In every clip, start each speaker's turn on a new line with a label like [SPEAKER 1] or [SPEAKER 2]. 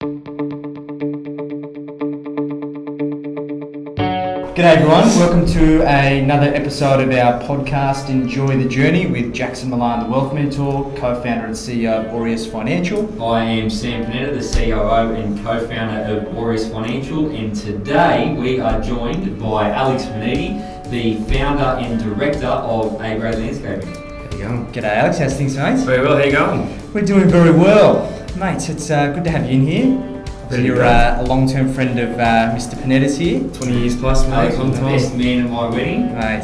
[SPEAKER 1] G'day everyone, welcome to another episode of our podcast Enjoy the Journey with Jackson Milan, the Wealth Mentor, co-founder and CEO of Aureus Financial.
[SPEAKER 2] I am Sam Panetta, the COO and co-founder of Aureus Financial, and today we are joined by Alex Menniti, the founder and director of A-Grade Landscaping.
[SPEAKER 1] There you go. G'day Alex, how's things mate?
[SPEAKER 2] Very well, how you going?
[SPEAKER 1] We're doing very well. Mates, it's good to have you in here. You're a long-term friend of Mr. Panetta's here.
[SPEAKER 3] 20 years plus, mate.
[SPEAKER 2] Alex was the best man at my wedding.
[SPEAKER 1] Mate,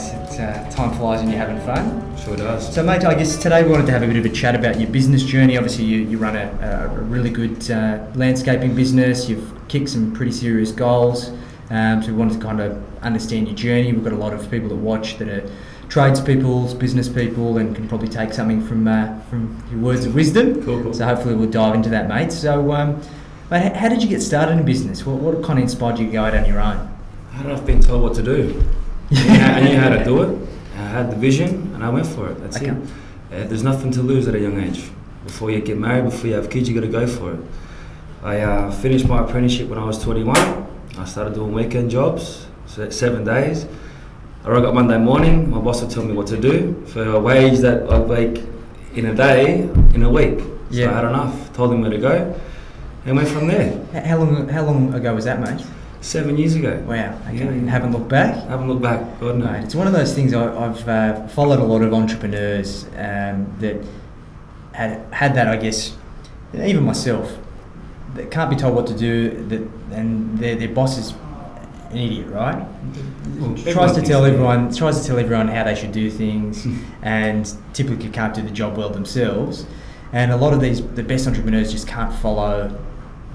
[SPEAKER 1] time flies when you're having fun.
[SPEAKER 3] Sure does.
[SPEAKER 1] So mate, I guess today we wanted to have a bit of a chat about your business journey. Obviously you run a really good landscaping business. You've kicked some pretty serious goals. So we wanted to kind of understand your journey. We've got a lot of people that watch that are tradespeople, business people, and can probably take something from your words of wisdom.
[SPEAKER 3] Cool.
[SPEAKER 1] So hopefully we'll dive into that, mate. So mate, how did you get started in business? What kind of inspired you to go out on your own?
[SPEAKER 3] I don't know, I've been told what to do. I knew how to do it. I had the vision and I went for it. That's it. There's nothing to lose at a young age. Before you get married, before you have kids, you got to go for it. I finished my apprenticeship when I was 21. I started doing weekend jobs, so that's 7 days. I woke up Monday morning, my boss would tell me what to do for a wage that I'd make in a day, in a week. So I had enough, told him where to go. And went from there.
[SPEAKER 1] How long ago was that, mate?
[SPEAKER 3] 7 years ago.
[SPEAKER 1] Wow. Okay.
[SPEAKER 3] Yeah.
[SPEAKER 1] And haven't looked back?
[SPEAKER 3] Haven't looked back. God, no.
[SPEAKER 1] Mate, it's one of those things. I've followed a lot of entrepreneurs that had that. I guess even myself, that can't be told what to do. And their boss is an idiot, right? Tries to tell everyone how they should do things, and typically can't do the job well themselves. And a lot of the best entrepreneurs just can't follow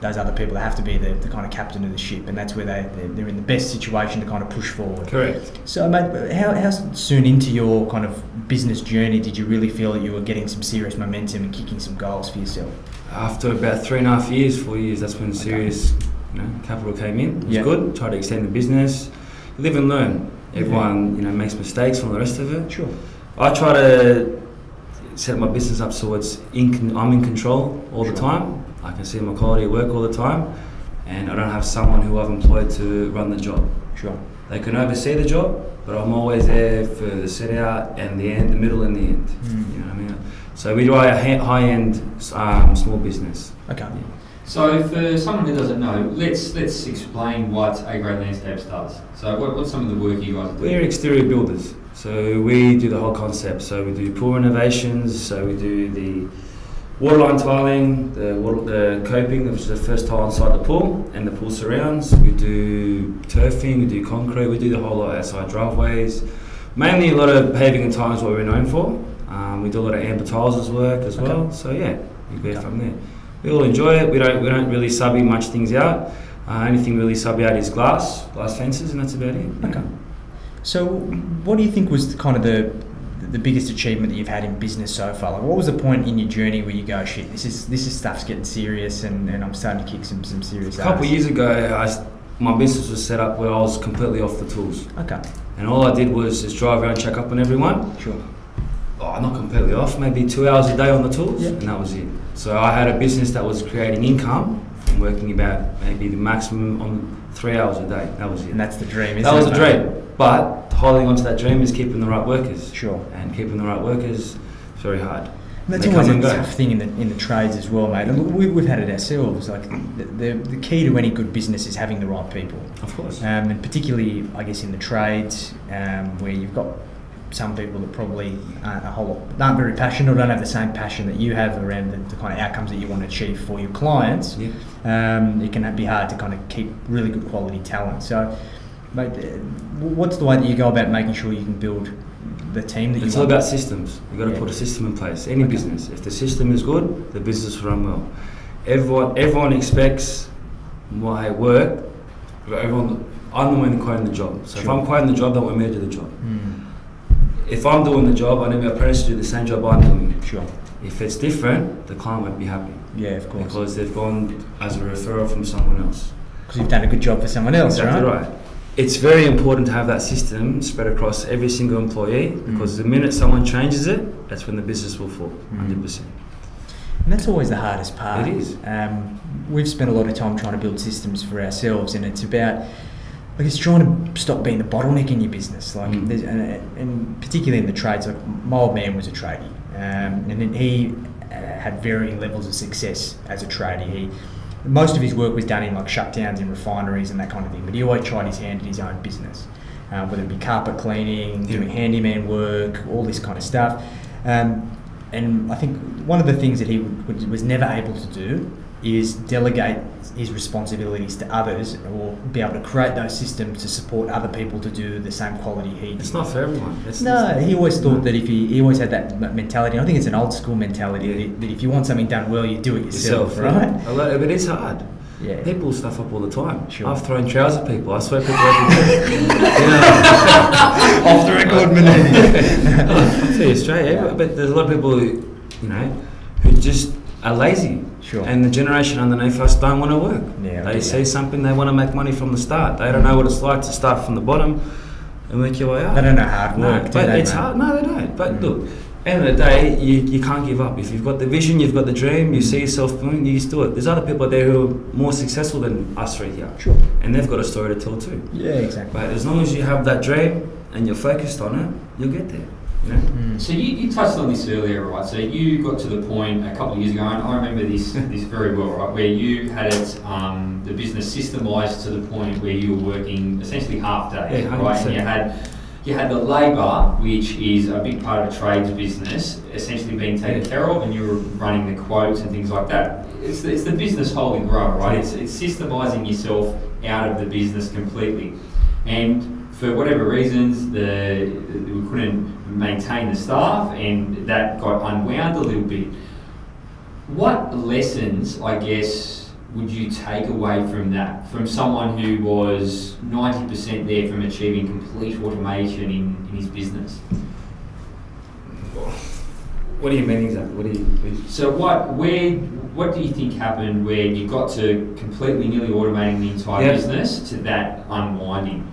[SPEAKER 1] those other people. They have to be the kind of captain of the ship, and that's where they're in the best situation to kind of push forward.
[SPEAKER 3] Correct.
[SPEAKER 1] So mate, how soon into your kind of business journey did you really feel that you were getting some serious momentum and kicking some goals for yourself?
[SPEAKER 3] After about 3.5 years, 4 years, that's when serious capital came in. It was good. Tried to extend the business. You live and learn. Everyone makes mistakes and all the rest of it.
[SPEAKER 1] Sure.
[SPEAKER 3] I try to set my business up so I'm in control all the time. I can see my quality of work all the time, and I don't have someone who I've employed to run the job.
[SPEAKER 1] Sure.
[SPEAKER 3] They can oversee the job, but I'm always there for the set out and the end, the middle and the end. You know what I mean? So we do a high-end small business.
[SPEAKER 1] Okay.
[SPEAKER 3] Yeah.
[SPEAKER 2] So for someone who doesn't know, let's explain what A-Grade Landscapes does. So what's some of the work you guys are doing?
[SPEAKER 3] We're exterior builders, so we do the whole concept. So we do pool renovations, so we do the waterline tiling, the coping, which is the first tile inside the pool, and the pool surrounds. We do turfing, we do concrete, we do the whole lot outside driveways. Mainly a lot of paving and tiling is what we're known for. We do a lot of amber tiles work as well. So yeah, we go from there. We all enjoy it. We don't really subby much things out. Anything really sub out is glass fences, and that's about it. Yeah.
[SPEAKER 1] Okay. So what do you think was kind of the biggest achievement that you've had in business so far? Like, what was the point in your journey where you go, shit, this is stuff's getting serious, and I'm starting to kick some serious
[SPEAKER 3] A couple
[SPEAKER 1] ass?
[SPEAKER 3] of years ago, my business was set up where I was completely off the tools.
[SPEAKER 1] Okay.
[SPEAKER 3] And all I did was just drive around, check up on everyone.
[SPEAKER 1] Sure.
[SPEAKER 3] Not completely off, maybe 2 hours a day on the tools,
[SPEAKER 1] Yeah.
[SPEAKER 3] and that was it. So I had a business that was creating income from working about maybe the maximum on 3 hours a day. That was it.
[SPEAKER 1] And that's the dream, isn't it?
[SPEAKER 3] That was the
[SPEAKER 1] mate?
[SPEAKER 3] dream. But holding on to that dream is keeping the right workers.
[SPEAKER 1] Sure.
[SPEAKER 3] And keeping the right workers is very hard.
[SPEAKER 1] And that's
[SPEAKER 3] They
[SPEAKER 1] always
[SPEAKER 3] come
[SPEAKER 1] a
[SPEAKER 3] and go.
[SPEAKER 1] tough thing in the trades as well, mate. And we've had it ourselves. Like the key to any good business is having the right people.
[SPEAKER 3] Of course.
[SPEAKER 1] And particularly, I guess, in the trades, where you've got some people that probably aren't very passionate or don't have the same passion that you have around the kind of outcomes that you want to achieve for your clients.
[SPEAKER 3] Yeah.
[SPEAKER 1] It can be hard to kind of keep really good quality talent. So, mate, what's the way that you go about making sure you can build the team that you want?
[SPEAKER 3] It's all about systems. You've got to
[SPEAKER 1] Yeah.
[SPEAKER 3] put a system in place. Any business. If the system is good, the business will run well. Everyone expects my work. I'm the one quoting the job. So if I'm quoting the job, they want me to do the job. If I'm doing the job, I need my apprentice to do the same job I'm doing.
[SPEAKER 1] Sure.
[SPEAKER 3] If it's different, the client won't be happy.
[SPEAKER 1] Yeah, of course.
[SPEAKER 3] Because they've gone as a referral from someone else.
[SPEAKER 1] Because you've done a good job for someone else,
[SPEAKER 3] Exactly
[SPEAKER 1] right?
[SPEAKER 3] right. It's very important to have that system spread across every single employee, because the minute someone changes it, that's when the business will fall, 100%.
[SPEAKER 1] And that's always the hardest part.
[SPEAKER 3] It is.
[SPEAKER 1] We've spent a lot of time trying to build systems for ourselves, and it's about, I guess, trying to stop being the bottleneck in your business. Like, and particularly in the trades. Like, my old man was a tradie, and then he had varying levels of success as a tradie. Most of his work was done in like shutdowns in refineries and that kind of thing, but he always tried his hand at his own business, whether it be carpet cleaning, doing handyman work, all this kind of stuff. And I think one of the things that he was never able to do is delegate his responsibilities to others, or be able to create those systems to support other people to do the same quality he did.
[SPEAKER 3] It's not for everyone.
[SPEAKER 1] He always thought that if he always had that mentality. I think it's an old school mentality that if you want something done well, you do it yourself, right?
[SPEAKER 3] But it's hard.
[SPEAKER 1] Yeah.
[SPEAKER 3] People stuff up all the time.
[SPEAKER 1] Sure.
[SPEAKER 3] I've thrown trousers at people. I swear people every day.
[SPEAKER 1] Off the record, Menniti.
[SPEAKER 3] I'll tell you straight, but there's a lot of people who just are lazy.
[SPEAKER 1] Sure.
[SPEAKER 3] And the generation underneath us don't want to work.
[SPEAKER 1] Yeah,
[SPEAKER 3] they see something, they want to make money from the start. They don't know what it's like to start from the bottom and work your way up.
[SPEAKER 1] They don't know hard work,
[SPEAKER 3] but it's hard. No, they don't. But look, end of the day, you can't give up. If you've got the vision, you've got the dream, you see yourself doing, you just do it. There's other people there who are more successful than us three here.
[SPEAKER 1] Sure.
[SPEAKER 3] And they've got a story to tell too.
[SPEAKER 1] Yeah, exactly.
[SPEAKER 3] But as long as you have that dream and you're focused on it, you'll get there.
[SPEAKER 2] So you touched on this earlier, right? So you got to the point a couple of years ago, and I remember this very well, right? Where you had it, the business systemised to the point where you were working essentially half days, right? And you had the labour, which is a big part of a trades business, essentially being taken care of, and you were running the quotes and things like that. It's the business holy grail, right? It's systemising yourself out of the business completely, and for whatever reasons, we couldn't maintain the staff, and that got unwound a little bit. What lessons, I guess, would you take away from that, from someone who was 90% there from achieving complete automation in his business?
[SPEAKER 3] What do you mean exactly?
[SPEAKER 2] So what do you think happened where you got to completely nearly automating the entire business to that unwinding?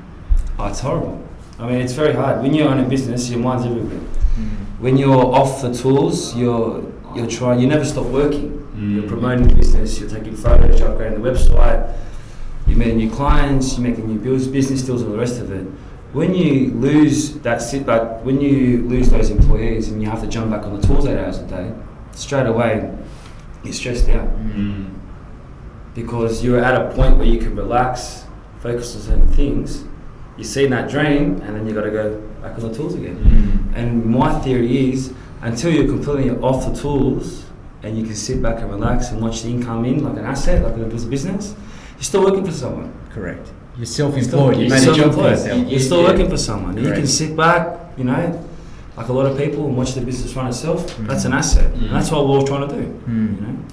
[SPEAKER 3] Oh, it's horrible. I mean, it's very hard. When you own a business, your mind's everywhere. When you're off the tools, you're trying. You never stop working. You're promoting the business. You're taking photos. You're upgrading the website. You're meeting new clients. You're making new business deals, all the rest of it. When you lose when you lose those employees and you have to jump back on the tools 8 hours a day, straight away you're stressed out because you're at a point where you can relax, focus on certain things. You see that dream, and then you got to go back on the tools again. And my theory is, until you're completely off the tools and you can sit back and relax and watch the income in like an asset, like a business, you're still working for someone.
[SPEAKER 1] Correct. You're self-employed.
[SPEAKER 3] You're
[SPEAKER 1] made a job for yourself.
[SPEAKER 3] You're still working for someone.
[SPEAKER 1] Correct.
[SPEAKER 3] You can sit back, like a lot of people, and watch the business run itself. That's an asset, and that's what we're all trying to do.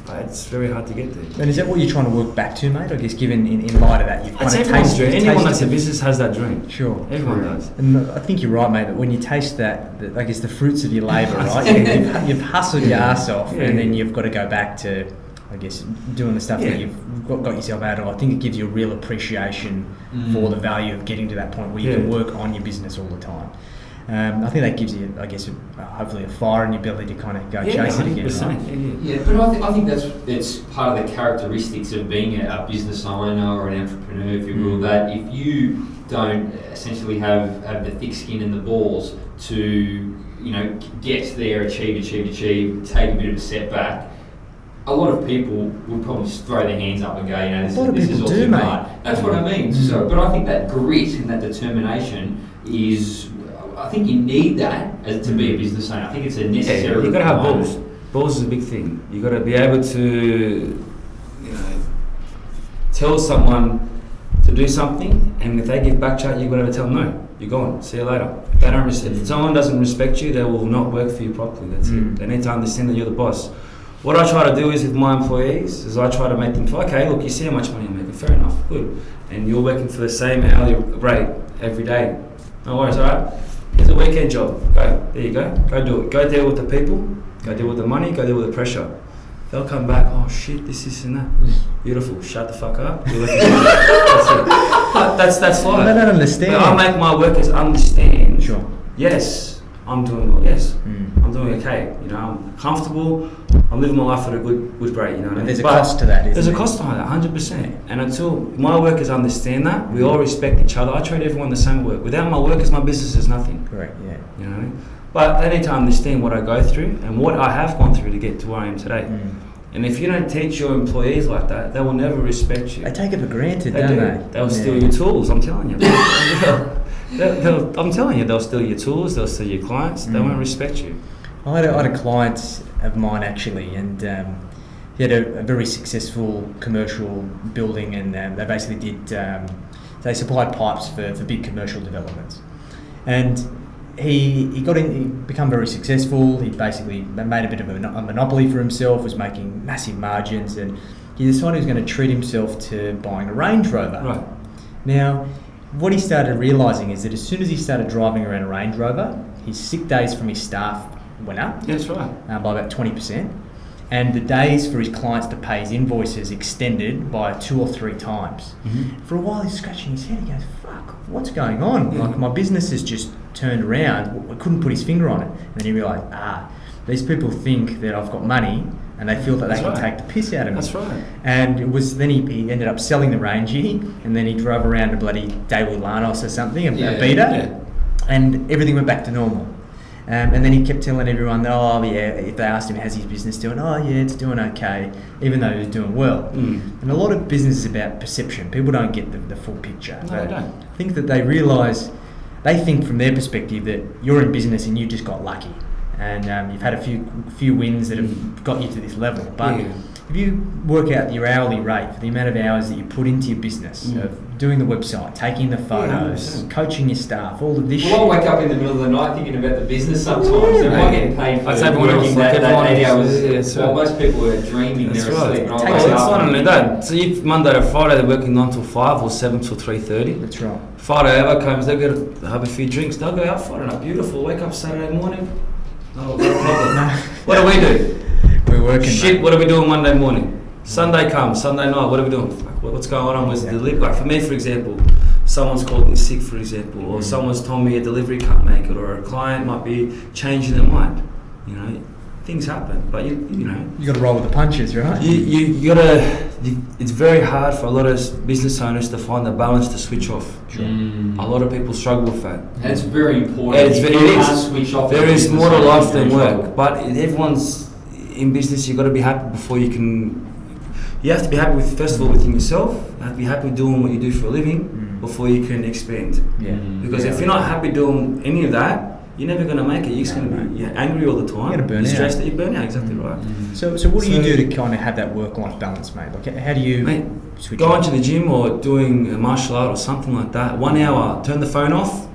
[SPEAKER 3] But it's very hard to get there.
[SPEAKER 1] And is that what you're trying to work back to, mate? I guess, given in light of that, you've kind of
[SPEAKER 3] everyone's
[SPEAKER 1] tasted.
[SPEAKER 3] dream. Anyone that's a business has that dream.
[SPEAKER 1] Sure.
[SPEAKER 3] Everyone does.
[SPEAKER 1] And I think you're right, mate. That when you taste that, I guess the fruits of your labour, right? You've hustled your ass off, and then you've got to go back to, I guess, doing the stuff that you've got yourself out of. I think it gives you a real appreciation for the value of getting to that point where you can work on your business all the time. I think that gives you, I guess, hopefully a fire in your belly to kind of go chase it again. Right?
[SPEAKER 2] Yeah, but I think that's part of the characteristics of being a business owner or an entrepreneur, if you will, that if you don't essentially have the thick skin and the balls to, get there, achieve, take a bit of a setback, a lot of people would probably just throw their hands up and go, this is all too hard. That's what I mean. So, but I think that grit and that determination is, I think you need that to be a business owner. I think it's a necessary.
[SPEAKER 3] You've got to have balls. Balls is a big thing. You've got to be able to, tell someone to do something, and if they give back chat, you've got to tell them no. You're gone. See you later. If someone doesn't respect you, they will not work for you properly. That's it. They need to understand that you're the boss. What I try to do is with my employees is I try to make them feel, okay, look, you see how much money I'm making, fair enough, good. And you're working for the same hourly rate every day. No worries, alright? Here's a weekend job. Go, there you go. Go do it. Go deal with the people, go deal with the money, go deal with the pressure. They'll come back, oh shit, this and that. Beautiful, shut the fuck up. You're working that's it. But that's life.
[SPEAKER 1] They don't understand.
[SPEAKER 3] But I make my workers understand.
[SPEAKER 1] Sure.
[SPEAKER 3] Yes, I'm doing well. Yes, I'm doing okay. You know, I'm comfortable. I'm living my life at a good rate. You know what I mean?
[SPEAKER 1] There's a cost to that, isn't
[SPEAKER 3] There's a
[SPEAKER 1] there?
[SPEAKER 3] cost behind that, 100%. And until my workers understand that, we all respect each other. I treat everyone the same work. Without my workers, my business is nothing.
[SPEAKER 1] Correct, yeah.
[SPEAKER 3] You know what I mean? But they need to understand what I go through and what I have gone through to get to where I am today. And if you don't teach your employees like that, they will never respect you.
[SPEAKER 1] They take it for granted,
[SPEAKER 3] They
[SPEAKER 1] don't
[SPEAKER 3] do.
[SPEAKER 1] they?
[SPEAKER 3] They'll steal your tools, I'm telling you. I'm telling you, they'll steal your tools, they'll steal your clients, they won't respect you.
[SPEAKER 1] I had a client of mine actually, and he had a very successful commercial building, and they basically did, they supplied pipes for big commercial developments. And he become very successful. He basically made a bit of a monopoly for himself, was making massive margins, and he decided he was going to treat himself to buying a Range Rover.
[SPEAKER 3] Right.
[SPEAKER 1] Now, what he started realising is that as soon as he started driving around a Range Rover, his sick days from his staff went up
[SPEAKER 3] That's right.
[SPEAKER 1] by about 20%, and the days for his clients to pay his invoices extended by 2 or 3 times. For a while he's scratching his head, he goes, fuck, what's going on?
[SPEAKER 3] Yeah.
[SPEAKER 1] Like, my business has just turned around, I couldn't put his finger on it. And then he realised, these people think that I've got money and they feel that they
[SPEAKER 3] That's
[SPEAKER 1] can
[SPEAKER 3] right.
[SPEAKER 1] take the piss out of me.
[SPEAKER 3] That's right.
[SPEAKER 1] And it was then he ended up selling the Rangie, and then he drove around a bloody Daewoo Lanos or something, a Beta,
[SPEAKER 3] Yeah.
[SPEAKER 1] and everything went back to normal. And then he kept telling everyone that, oh yeah, if they asked him how's his business doing, oh yeah, it's doing okay, even though he was doing well. And a lot of business is about perception. People don't get the full picture.
[SPEAKER 3] No, they don't.
[SPEAKER 1] I think that they think from their perspective that you're in business and you just got lucky, and you've had a few wins that have got you to this level. But if you work out your hourly rate for the amount of hours that you put into your business, of doing the website, taking the photos,
[SPEAKER 3] 100%.
[SPEAKER 1] coaching your staff, all of this
[SPEAKER 2] Well, I
[SPEAKER 1] shit.
[SPEAKER 2] wake up in the middle of the night thinking about the business sometimes.
[SPEAKER 1] Yeah,
[SPEAKER 2] Am I getting paid for
[SPEAKER 3] That's everyone else,
[SPEAKER 2] working
[SPEAKER 3] like
[SPEAKER 2] that
[SPEAKER 3] everyone
[SPEAKER 2] 8
[SPEAKER 3] else.
[SPEAKER 2] hours?
[SPEAKER 3] Yeah, that's
[SPEAKER 2] While
[SPEAKER 3] right.
[SPEAKER 2] most people are dreaming,
[SPEAKER 3] That's
[SPEAKER 2] they're
[SPEAKER 3] right.
[SPEAKER 2] asleep. And I
[SPEAKER 1] Takes
[SPEAKER 2] wake
[SPEAKER 1] it.
[SPEAKER 3] It's
[SPEAKER 2] up
[SPEAKER 3] not
[SPEAKER 2] and
[SPEAKER 3] only that. So if Monday to Friday they're working 9 till 5 or 7 till 3:30.
[SPEAKER 1] That's right.
[SPEAKER 3] Friday ever comes, they'll go to have a few drinks. They'll go out Friday night, beautiful. Wake up Saturday morning. No problem. What do we do?
[SPEAKER 1] We're working.
[SPEAKER 3] Shit,
[SPEAKER 1] mate.
[SPEAKER 3] what are we doing Monday morning? Sunday comes, Sunday night, what are we doing? Fuck, what's going on? Where's the delivery? Like for me, for example, someone's called me sick, for example, or someone's told me a delivery can't make it, or a client might be changing their mind. You know, things happen, but you know.
[SPEAKER 1] You got to roll with the punches, right?
[SPEAKER 3] You gotta. It's very hard for a lot of business owners to find the balance to switch off. A lot of people struggle with that.
[SPEAKER 2] And it's very important.
[SPEAKER 3] Yeah, it's
[SPEAKER 2] You
[SPEAKER 3] very- it
[SPEAKER 2] can't
[SPEAKER 3] is.
[SPEAKER 2] switch off
[SPEAKER 3] There
[SPEAKER 2] your
[SPEAKER 3] is
[SPEAKER 2] business
[SPEAKER 3] more to
[SPEAKER 2] and
[SPEAKER 3] life
[SPEAKER 2] you're in
[SPEAKER 3] than
[SPEAKER 2] trouble.
[SPEAKER 3] work, but everyone's in business. You've got to be happy before you can. You have to be happy with, first of all, within yourself. You have to be happy doing what you do for a living before you can expand.
[SPEAKER 1] Yeah.
[SPEAKER 3] Because if you're not happy doing any of that, you're never going to make it. You're just going to be angry all the time.
[SPEAKER 1] You're gonna burn out.
[SPEAKER 3] stressed. You burn out, exactly right.
[SPEAKER 1] So what do you
[SPEAKER 3] So-
[SPEAKER 1] do to kind of have that work-life balance, mate? Like, how do you
[SPEAKER 3] Mate,
[SPEAKER 1] switch
[SPEAKER 3] Going
[SPEAKER 1] off?
[SPEAKER 3] to the gym or doing a martial art or something like that. 1 hour, turn the phone off.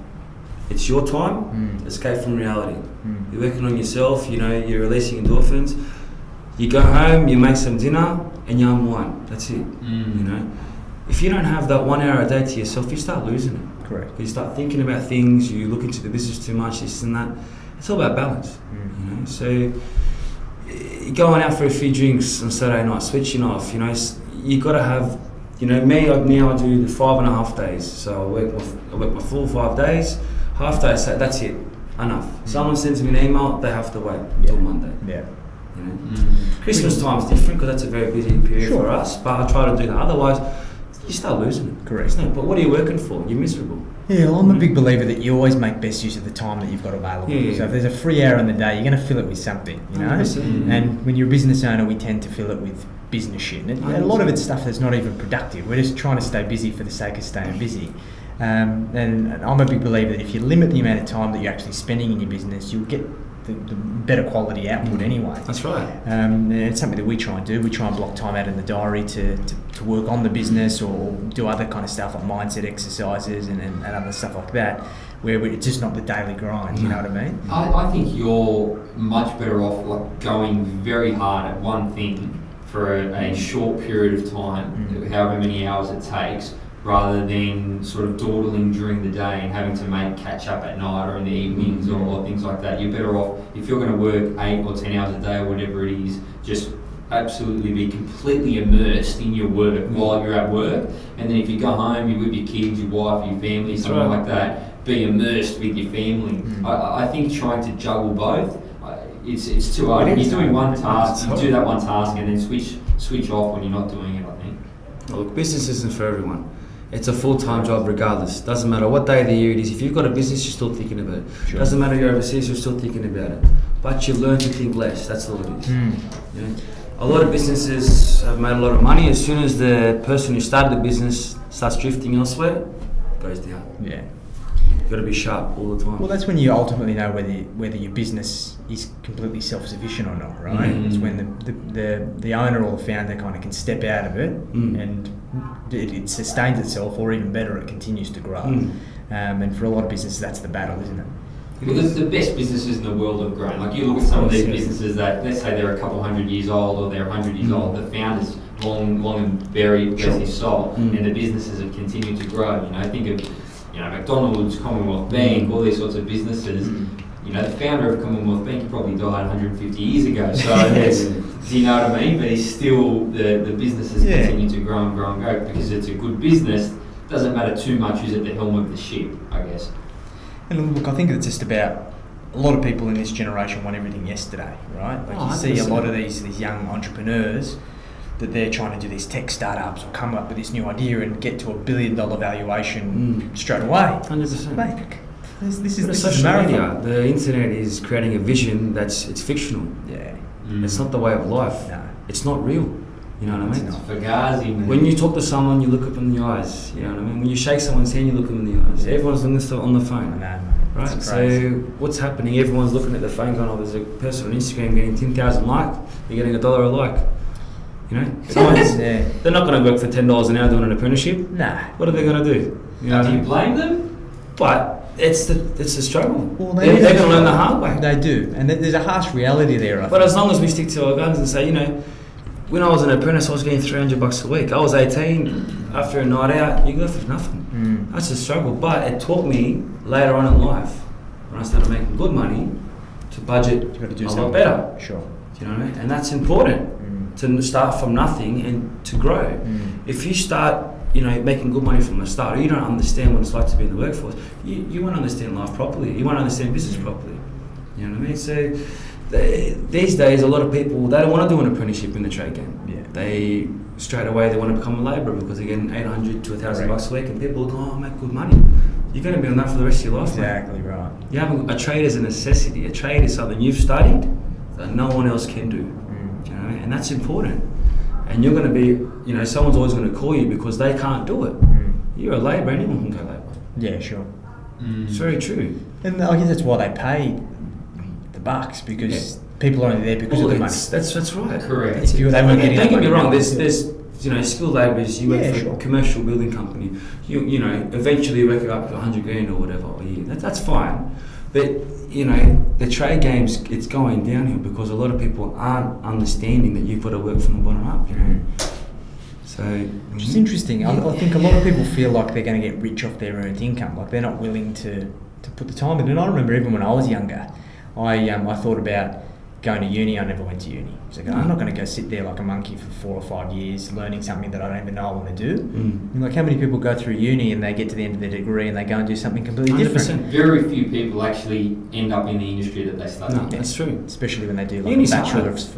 [SPEAKER 3] It's your time. Escape from reality. You're working on yourself. You know, you're releasing endorphins. You go home, you make some dinner, and you unwind. That's it. You know, if you don't have that 1 hour a day to yourself, you start losing it.
[SPEAKER 1] Correct.
[SPEAKER 3] You start thinking about things. You look into the business too much. This and that. It's all about balance. You know, so going out for a few drinks on Saturday night, switching off. You know, you got to have. You know, me now I do the 5.5 days. So I work my full 5 days. Half day, so that's it. Enough. Someone sends me an email, they have to wait till Monday.
[SPEAKER 1] Yeah.
[SPEAKER 3] You know? Christmas time's different because that's a very busy period for us. But I try to do that. Otherwise, you start losing it.
[SPEAKER 1] Correct.
[SPEAKER 3] But what are you working for? You're miserable.
[SPEAKER 1] Yeah, well, I'm a big believer that you always make best use of the time that you've got available.
[SPEAKER 3] Yeah.
[SPEAKER 1] So if there's a free hour in the day, you're going to fill it with something, you know?
[SPEAKER 3] 100%.
[SPEAKER 1] And when you're a business owner, we tend to fill it with business shit. And a lot of it's stuff that's not even productive. We're just trying to stay busy for the sake of staying busy. And I'm a big believer that if you limit the amount of time that you're actually spending in your business, you'll get the better quality output anyway.
[SPEAKER 3] That's right.
[SPEAKER 1] And it's something that we try and do. We try and block time out in the diary to work on the business or do other kind of stuff like mindset exercises and other stuff like that, where it's just not the daily grind, you know what I mean?
[SPEAKER 2] I think you're much better off like going very hard at one thing for a short period of time, however many hours it takes, rather than sort of dawdling during the day and having to make catch up at night or in the evenings or things like that. You're better off, if you're going to work 8 or 10 hours a day or whatever it is, just absolutely be completely immersed in your work while you're at work, and then if you go home, you're with your kids, your wife, your family, something like that, be immersed with your family. I think trying to juggle both, it's too hard. If you're doing one task, you do that one task and then switch off when you're not doing it, I think.
[SPEAKER 3] Look, business isn't for everyone. It's a full-time job regardless. Doesn't matter what day of the year it is. If you've got a business, you're still thinking about it.
[SPEAKER 1] Sure.
[SPEAKER 3] Doesn't matter you're overseas, you're still thinking about it. But you learn to think less. That's all it is. You know? A lot of businesses have made a lot of money. As soon as the person who started the business starts drifting elsewhere, it goes down.
[SPEAKER 1] Yeah.
[SPEAKER 3] You've got to be sharp all the time.
[SPEAKER 1] Well, that's when you ultimately know whether your business is completely self-sufficient or not, right? It's when the owner or the founder kind of can step out of it and it sustains itself, or even better, it continues to grow. And for a lot of businesses, that's the battle, isn't it?
[SPEAKER 2] Well, the best businesses in the world have grown. Like you look at some of these businesses that, let's say they're a couple hundred years old or they're 100 years old, the founders long and buried, bless his soul, and the businesses have continued to grow. You know, think of McDonald's, Commonwealth Bank, all these sorts of businesses. You know, the founder of Commonwealth Bank probably died 150 years ago. So do you know what I mean? But he's still the business has continued to grow and grow and grow because it's a good business. Doesn't matter too much who's at the helm of the ship, I guess.
[SPEAKER 1] And look, I think it's just about a lot of people in this generation want everything yesterday, right? Like you see a lot of these young entrepreneurs that they're trying to do these tech startups or come up with this new idea and get to $1 billion valuation straight away.
[SPEAKER 3] 100%.
[SPEAKER 1] Mate, this is
[SPEAKER 3] social media. The internet is creating a vision it's fictional.
[SPEAKER 1] Yeah.
[SPEAKER 3] It's not the way of life.
[SPEAKER 1] No.
[SPEAKER 3] It's not real. You know what I mean?
[SPEAKER 2] Fugazi, man.
[SPEAKER 3] When you talk to someone, you look up in the eyes. You know what I mean? When you shake someone's hand, you look them in the eyes. Everyone's looking stuff on the phone. Right? So what's happening? Everyone's looking at the phone going, there's a person on Instagram getting 10,000 likes. You're getting $1 a like. You know? They're not going to work for $10 an hour doing an apprenticeship.
[SPEAKER 1] Nah.
[SPEAKER 3] What are they going to do? You know
[SPEAKER 2] do you blame them?
[SPEAKER 3] But it's the struggle.
[SPEAKER 1] Well,
[SPEAKER 3] they're going to learn the hard way.
[SPEAKER 1] They do. And there's a harsh reality there.
[SPEAKER 3] But as long as we stick to our guns and say, you know, when I was an apprentice, I was getting $300 a week. I was 18. After a night out, you go for nothing. That's a struggle. But it taught me later on in life, when I started making good money, to budget a lot better.
[SPEAKER 1] Sure.
[SPEAKER 3] Do you know what I mean? And that's important to start from nothing and to grow. If you start, making good money from the start, or you don't understand what it's like to be in the workforce, you won't understand life properly. You won't understand business properly. You know what I mean? So these days, a lot of people, they don't want to do an apprenticeship in the trade game. Yeah. They straight away they want to become a labourer because they're getting $800 to $1,000 a week, and people go, make good money. You're going to be on that for the rest of your life.
[SPEAKER 1] Exactly
[SPEAKER 3] mate.
[SPEAKER 1] Right.
[SPEAKER 3] You have a trade is a necessity. A trade is something you've studied that no one else can do. Do you know what I mean? And that's important. And you're going to be, someone's always going to call you because they can't do it. You're a labourer, anyone can go labour.
[SPEAKER 1] Yeah, sure.
[SPEAKER 3] It's very true.
[SPEAKER 1] And I guess that's why they pay the bucks, because people are only there because of the money.
[SPEAKER 3] That's right.
[SPEAKER 2] Correct.
[SPEAKER 3] Don't get me wrong. There's skilled labourers. You work for a commercial building company. You eventually you work up to $100,000 or whatever a year. That's fine. But the trade games, it's going downhill because a lot of people aren't understanding that you've got to work from the bottom up. So
[SPEAKER 1] which is interesting. I think a lot of people feel like they're going to get rich off their earned income. Like they're not willing to put the time in. And I remember even when I was younger, I thought about going to uni. I never went to uni. So I'm not going to go sit there like a monkey for 4 or 5 years learning something that I don't even know I want to do. Like how many people go through uni and they get to the end of their degree and they go and do something completely
[SPEAKER 3] 100%.
[SPEAKER 1] different?
[SPEAKER 2] Very few people actually end up in the industry that they study.
[SPEAKER 3] No, that's true.
[SPEAKER 1] Especially when they do like
[SPEAKER 3] Uni's
[SPEAKER 1] a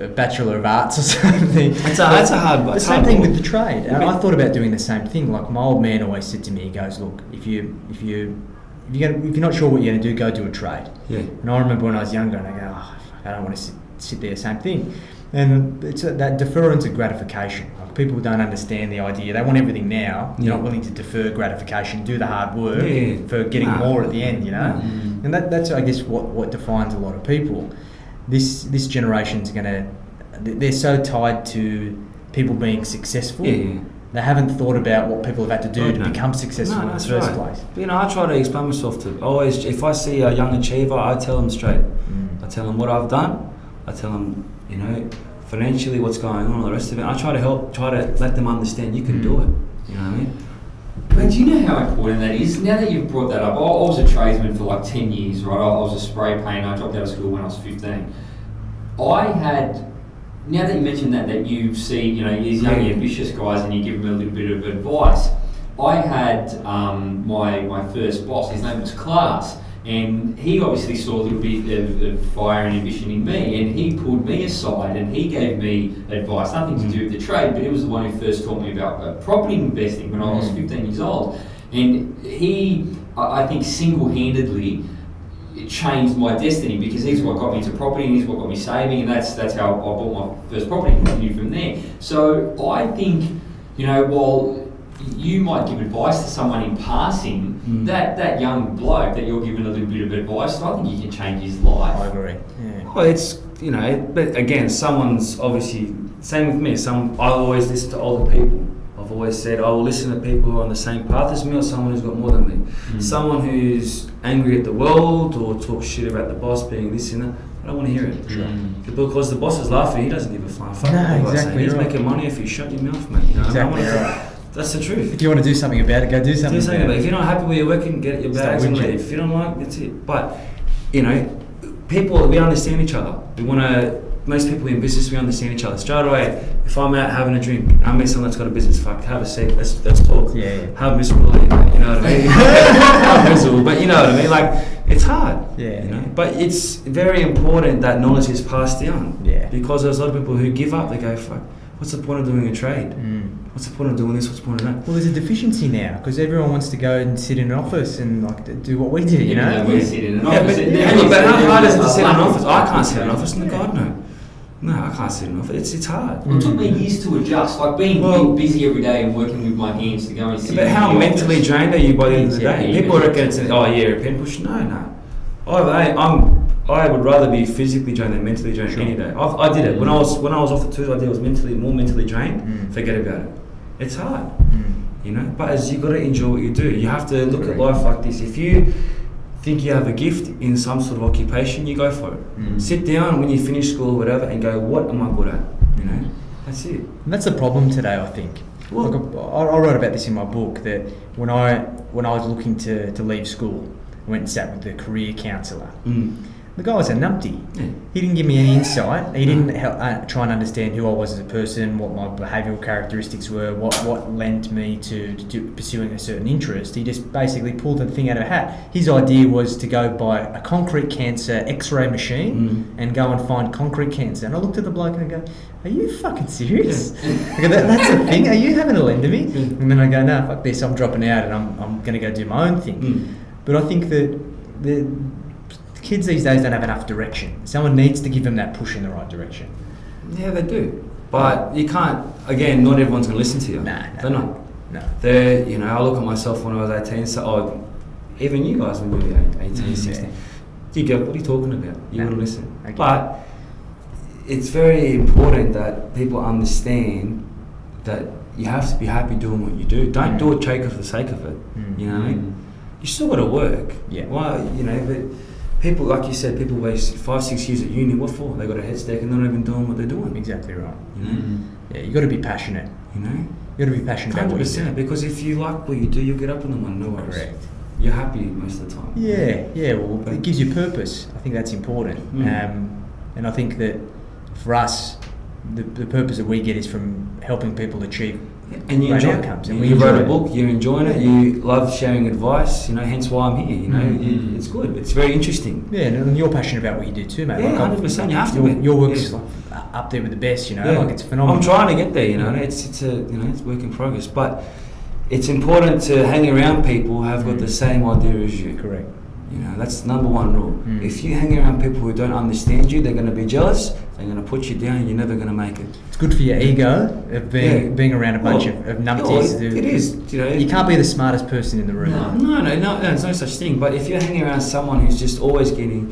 [SPEAKER 1] Bachelor of Arts or something.
[SPEAKER 3] That's a hard one.
[SPEAKER 1] The same thing with the trade. And I thought about doing the same thing. Like my old man always said to me, he goes, look, if you're not sure what you're going to do, go do a trade.
[SPEAKER 3] Yeah.
[SPEAKER 1] And I remember when I was younger and I go, I don't want to sit there, same thing. And it's that deference of gratification. Like people don't understand the idea. They want everything now. You're not willing to defer gratification, do the hard work for getting more at the end, And that's, I guess, what defines a lot of people. This generation's they're so tied to people being successful. They haven't thought about what people have had to do to become successful in the first place.
[SPEAKER 3] I try to explain myself to always. If I see a young achiever, I tell them straight. I tell them what I've done. I tell them, financially what's going on, all the rest of it. I try to let them understand you can do it. You know what I mean?
[SPEAKER 2] But do you know how important that is? Now that you've brought that up, I was a tradesman for like 10 years, right? I was a spray painter. I dropped out of school when I was 15. I had now that you mentioned that you see, you know, these young ambitious guys and you give them a little bit of advice. I had my first boss, his name was Class, and he obviously saw a little bit of fire and ambition in me, and he pulled me aside and he gave me advice, nothing to do with the trade, but he was the one who first taught me about property investing when I was 15 years old. And he, I think, single-handedly changed my destiny, because he's what got me into property and he's what got me saving, and that's how I bought my first property and continued from there. So I think, you know, while you might give advice to someone in passing, that young bloke that you're giving a little bit of advice to, I think you can change his life.
[SPEAKER 1] I agree. Yeah.
[SPEAKER 3] Well, it's, you know, but again, someone's obviously, same with me, I always listen to older people. I've always said I will listen to people who are on the same path as me, or someone who's got more than me. Someone who's angry at the world or talks shit about the boss being this and that, I don't want to hear it.
[SPEAKER 1] Sure.
[SPEAKER 3] Because the boss is laughing, he doesn't give a flying fuck.
[SPEAKER 1] No, exactly.
[SPEAKER 3] He's making money if you shut your mouth, mate. You know?
[SPEAKER 1] Exactly right.
[SPEAKER 3] That's the truth.
[SPEAKER 1] If you want to do something about it, go do something about it.
[SPEAKER 3] If you're not happy where you're working, get your bags and leave. If you don't like, that's it. But, you know, people, we understand each other. Most people in business, we understand each other. Straight away, if I'm out having a drink, I meet someone that's got a business, fuck, have a seat, let's talk.
[SPEAKER 1] Yeah.
[SPEAKER 3] How miserable are you, mate? You know what I mean? How miserable, but you know what I mean? Like, it's hard.
[SPEAKER 1] Yeah.
[SPEAKER 3] You know? But it's very important that knowledge is passed down.
[SPEAKER 1] Yeah.
[SPEAKER 3] Because there's a lot of people who give up, they go, fuck, what's the point of doing a trade? What's the point of doing this? What's the point of that?
[SPEAKER 1] Well, there's a deficiency now, because everyone wants to go and sit in an office and like do what we do, you know?
[SPEAKER 2] Yeah, we sit in an
[SPEAKER 3] Yeah,
[SPEAKER 2] office.
[SPEAKER 3] but how hard is it to sit in an office? I can't sit in an office, no, God, no. No, I can't sit in an office. It's hard.
[SPEAKER 2] It took me years to adjust, like being busy every day and working with my hands to go and sit.
[SPEAKER 3] But how mentally drained are you by the end of the day?
[SPEAKER 2] Yeah,
[SPEAKER 3] People reckon it's a pen push. No. I would rather be physically drained than mentally drained any day. I did it when I was off the tools. I was more mentally drained. Forget about it. It's hard, you know. But you got to enjoy what you do. You have to look at life like this. If you think you have a gift in some sort of occupation, you go for it. Sit down when you finish school or whatever and go, what am I good at? You know, that's it.
[SPEAKER 1] And that's the problem today, I think.
[SPEAKER 3] Well,
[SPEAKER 1] like I wrote about this in my book, that when I was looking to leave school, I went and sat with the career counsellor. The guy was a numpty.
[SPEAKER 3] Yeah.
[SPEAKER 1] He didn't give me any insight. He didn't try and understand who I was as a person, what my behavioural characteristics were, what lent me to pursuing a certain interest. He just basically pulled the thing out of a hat. His idea was to go buy a concrete cancer X-ray machine and go and find concrete cancer. And I looked at the bloke and I go, are you fucking serious? I go, that's a thing? Are you having a lend to me? And then I go, no, fuck this, I'm dropping out and I'm going to go do my own thing. But I think that the kids these days don't have enough direction. Someone needs to give them that push in the right direction.
[SPEAKER 3] Yeah, they do. But you can't, again, not everyone's going to listen to you.
[SPEAKER 1] No.
[SPEAKER 3] They're not.
[SPEAKER 1] No.
[SPEAKER 3] They're, you know, I look at myself when I was 18, so even you guys when you were 18, 16. You go, what are you talking about? You wouldn't listen.
[SPEAKER 1] Okay.
[SPEAKER 3] But it's very important that people understand that you have to be happy doing what you do. Don't do it for the sake of it. You know what I mean? You still got to work.
[SPEAKER 1] Yeah.
[SPEAKER 3] Well, you know, but people, like you said, people waste 5-6 years at uni. What for? They got a head stack and they're not even doing what they're doing.
[SPEAKER 1] Exactly right.
[SPEAKER 3] You know?
[SPEAKER 1] Yeah, you got to be passionate.
[SPEAKER 3] You know?
[SPEAKER 1] You got to be passionate about what you do.
[SPEAKER 3] 100%. Because if you like what you do, you'll get up in the morning. No worries.
[SPEAKER 1] Correct.
[SPEAKER 3] You're happy most of the time.
[SPEAKER 1] Yeah. Well, it gives you purpose. I think that's important. And I think that for us, the purpose that we get is from helping people achieve
[SPEAKER 3] and you
[SPEAKER 1] great
[SPEAKER 3] enjoy
[SPEAKER 1] outcomes.
[SPEAKER 3] it.
[SPEAKER 1] And
[SPEAKER 3] you wrote a
[SPEAKER 1] it.
[SPEAKER 3] book, you're enjoying it, you love sharing advice, you know, hence why I'm here, you know, it's good, it's very interesting.
[SPEAKER 1] Yeah, and you're passionate about what you do too, mate.
[SPEAKER 3] Yeah,
[SPEAKER 1] like
[SPEAKER 3] 100%, you have to be.
[SPEAKER 1] Your work's like up there with the best, you know, like it's phenomenal.
[SPEAKER 3] I'm trying to get there, you know, it's a, you know, it's work in progress, but it's important to hang around people who have got the same idea as you.
[SPEAKER 1] Correct.
[SPEAKER 3] You know, that's number one rule. If you hang around people who don't understand you, they're going to be jealous, they're going to put you down, and you're never going to make it.
[SPEAKER 1] It's good for your ego of being around a bunch of numpties.
[SPEAKER 3] It is, you know.
[SPEAKER 1] You can't be the smartest person in the room.
[SPEAKER 3] No, there's no such thing. But if you're hanging around someone who's just always getting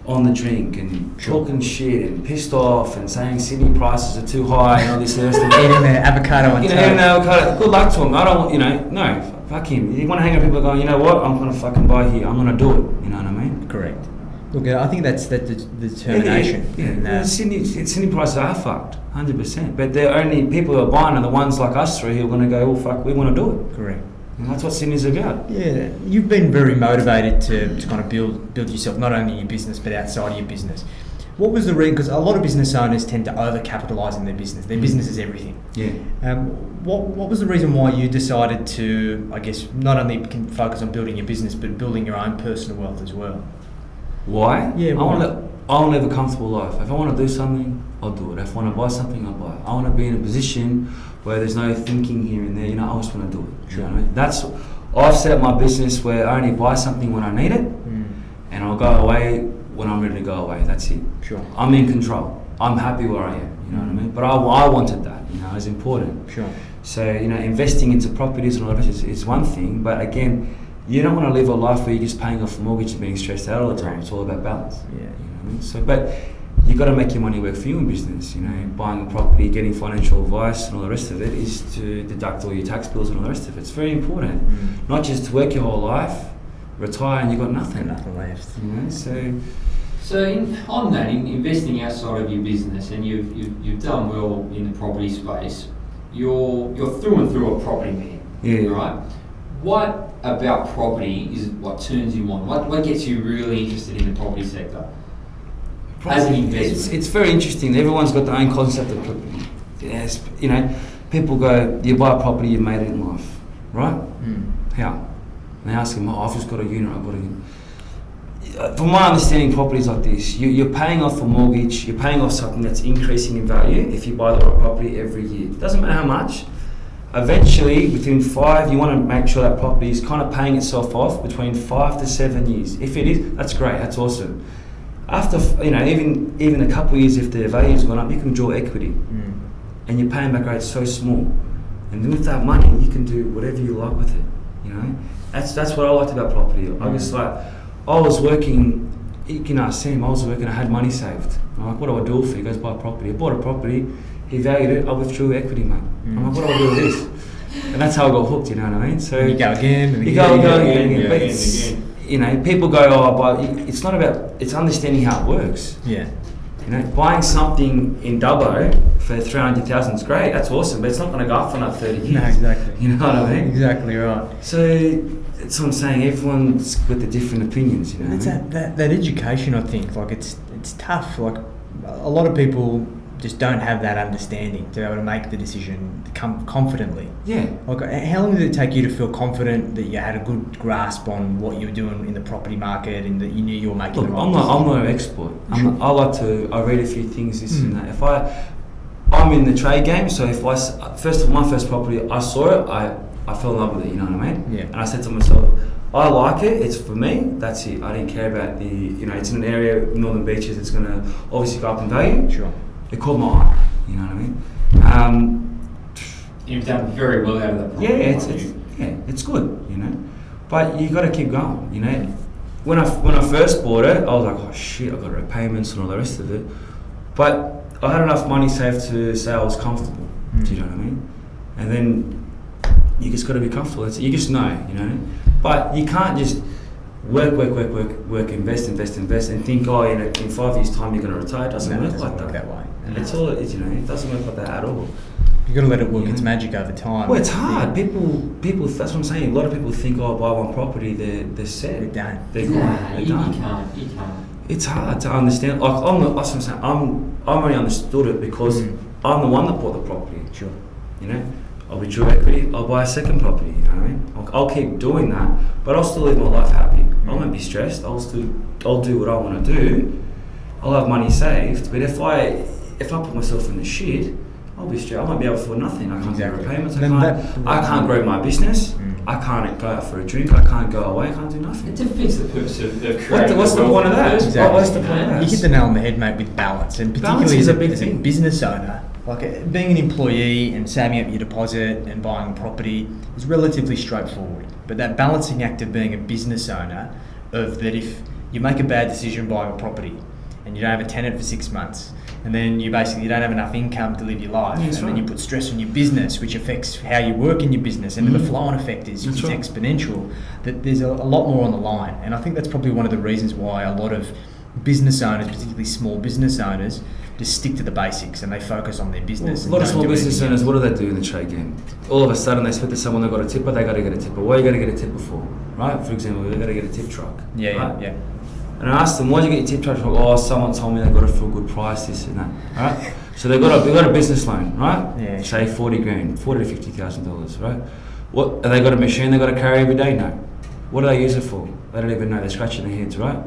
[SPEAKER 3] on the drink and talking shit and pissed off and saying Sydney prices are too high and all this and that,
[SPEAKER 1] eating the avocado on toast.
[SPEAKER 3] Good luck to him. I don't, you know, no, fuck him. You want to hang around people going, you know what, I'm going to fucking buy here. I'm going to do it. You know what I mean?
[SPEAKER 1] Correct. Look, I think that's the determination.
[SPEAKER 3] Yeah. Sydney prices are fucked, 100%. But they're only people who are buying are the ones like us three who are going to go, oh fuck, we want to do it.
[SPEAKER 1] Correct.
[SPEAKER 3] And that's what Sydney's about.
[SPEAKER 1] Yeah, you've been very motivated to kind of build yourself, not only in your business but outside of your business. What was the reason? Because a lot of business owners tend to over-capitalise in their business. Their business is everything.
[SPEAKER 3] Yeah.
[SPEAKER 1] What was the reason why you decided to, I guess, not only can focus on building your business, but building your own personal wealth as well?
[SPEAKER 3] Why?
[SPEAKER 1] Yeah,
[SPEAKER 3] I want to live a comfortable life. If I want to do something, I'll do it. If I want to buy something, I'll buy it. I want to be in a position where there's no thinking here and there. You know, I just want to do it.
[SPEAKER 1] Sure.
[SPEAKER 3] You know what I mean? I've set up my business where I only buy something when I need it, and I'll go away when I'm ready to go away. That's it.
[SPEAKER 1] Sure.
[SPEAKER 3] I'm in control. I'm happy where I am. You know what I mean? But I wanted that. You know, it's important.
[SPEAKER 1] Sure.
[SPEAKER 3] So, you know, investing into properties and all that is one thing, but again, you don't want to live a life where you're just paying off a mortgage and being stressed out all the time. It's all about balance.
[SPEAKER 1] Yeah.
[SPEAKER 3] You know what I mean? So, but you got to make your money work for you in business. You know, buying a property, getting financial advice, and all the rest of it is to deduct all your tax bills and all the rest of it. It's very important. Not just to work your whole life, retire and you've got nothing.
[SPEAKER 1] Nothing left.
[SPEAKER 3] You know, so
[SPEAKER 2] on that, in investing outside of your business, and you've done well in the property space, you're through and through a property man.
[SPEAKER 3] Yeah.
[SPEAKER 2] Right. What about property is what turns you on? What gets you really interested in the property sector? As an investment.
[SPEAKER 3] It's very interesting. Everyone's got their own concept of property. Yes, you know, people go, you buy a property, you made it in life, right? How? And they ask them, I've just got a unit, I've got a unit. From my understanding, property is like this. You're paying off a mortgage, you're paying off something that's increasing in value if you buy the right property every year. It doesn't matter how much. Eventually, within 5, you want to make sure that property is kind of paying itself off between 5 to 7 years. If it is, that's great, that's awesome. After, you know, even a couple of years, if the value's gone up, you can draw equity, and your paying back rate's so small. And with that money, you can do whatever you like with it. You know, that's what I liked about property. I was working. You can ask Sam. I was working. I had money saved. I'm like, what do I do for? He goes, buy a property. I bought a property. He valued it. I withdrew equity, mate. I'm like, what do I do with this? And that's how I got hooked. You know what I mean? So
[SPEAKER 1] you go again. And
[SPEAKER 3] you go again.
[SPEAKER 2] But
[SPEAKER 3] It's, you know, people go, oh, but it's not about. It's understanding how it works.
[SPEAKER 1] Yeah.
[SPEAKER 3] You know, buying something in Dubbo for 300,000 is great. That's awesome, but it's not going to go up for another 30 years.
[SPEAKER 1] No, exactly.
[SPEAKER 3] You know what I mean?
[SPEAKER 1] Exactly right.
[SPEAKER 3] So that's what I'm saying. Everyone's got the different opinions. You know.
[SPEAKER 1] It's that education. I think like it's tough. Like a lot of people just don't have that understanding to be able to make the decision confidently.
[SPEAKER 3] Yeah.
[SPEAKER 1] Like, how long did it take you to feel confident that you had a good grasp on what you were doing in the property market and that you knew you were making
[SPEAKER 3] Look,
[SPEAKER 1] the right
[SPEAKER 3] I'm not an expert. I read a few things, this and that. If I'm in the trade game, so if my first property, I saw it, I fell in love with it. You know what I mean?
[SPEAKER 1] Yeah.
[SPEAKER 3] And I said to myself, I like it. It's for me. That's it. I didn't care about the. You know, it's in an area, Northern Beaches. It's going to obviously go up in value.
[SPEAKER 1] Sure.
[SPEAKER 3] It caught my eye. You know what I mean?
[SPEAKER 2] You've done very well out of that property.
[SPEAKER 3] It's good. You know, but you got to keep going. You know, when I first bought it, I was like, oh shit, I got repayments and all the rest of it. But I had enough money saved to say I was comfortable. Do you know what I mean? And then you just got to be comfortable. You just know, you know. But you can't just work, invest, and think, oh, in 5 years' time you're going to retire. It doesn't work like that.
[SPEAKER 1] way.
[SPEAKER 3] It's all, you know, it doesn't work like that at all.
[SPEAKER 1] You got to let it work its magic over time.
[SPEAKER 3] Well, it's hard. People. That's what I'm saying. A lot of people think, oh, buy one property, they're set.
[SPEAKER 1] They're done.
[SPEAKER 3] They're
[SPEAKER 2] You
[SPEAKER 3] done.
[SPEAKER 2] can't.
[SPEAKER 3] It's hard to understand. Like I'm only understood it because I'm the one that bought the property.
[SPEAKER 1] Sure.
[SPEAKER 3] You know, I'll withdraw equity. I'll buy a second property. You know what I mean? I'll keep doing that, but I'll still live my life happy. I won't be stressed. I'll do what I want to do. I'll have money saved. But if I put myself in the shit, I'll be stressed. I won't be able to afford nothing. I can't get repayments. I can't grow my business. I can't go out for a drink. I can't go away. I can't do nothing.
[SPEAKER 2] It defeats the purpose of creating.
[SPEAKER 3] What's the point of that?
[SPEAKER 1] Exactly.
[SPEAKER 3] What's the point of that?
[SPEAKER 1] You hit the nail on the head, mate, with balance, and
[SPEAKER 3] Balance
[SPEAKER 1] particularly
[SPEAKER 3] is a big
[SPEAKER 1] as a
[SPEAKER 3] thing.
[SPEAKER 1] business owner. Like being an employee and saving up your deposit and buying a property is relatively straightforward. But that balancing act of being a business owner, of that if you make a bad decision buying a property and you don't have a tenant for 6 months, and then you don't have enough income to live your life, then you put stress on your business, which affects how you work in your business, and the flow-on effect is exponential. That there's a lot more on the line, and I think that's probably one of the reasons why a lot of business owners, particularly small business owners, just stick to the basics and they focus on their business.
[SPEAKER 3] A lot of small business owners, what do they do in the trade game? All of a sudden they speak to someone, they've got a tipper, they got to get a tipper. What are you going to get a tipper for? Right? For example, they've got to get a tip truck.
[SPEAKER 1] Yeah.
[SPEAKER 3] And I asked them, why'd you get your tip truck? Oh, someone told me they got it for a good price, this and that. Right? So they got a business loan, right?
[SPEAKER 1] Yeah.
[SPEAKER 3] Say 40 grand, $40,000 to $50,000, right? What, have they got a machine they got to carry every day? No. What do they use it for? They don't even know. They're scratching their heads, right?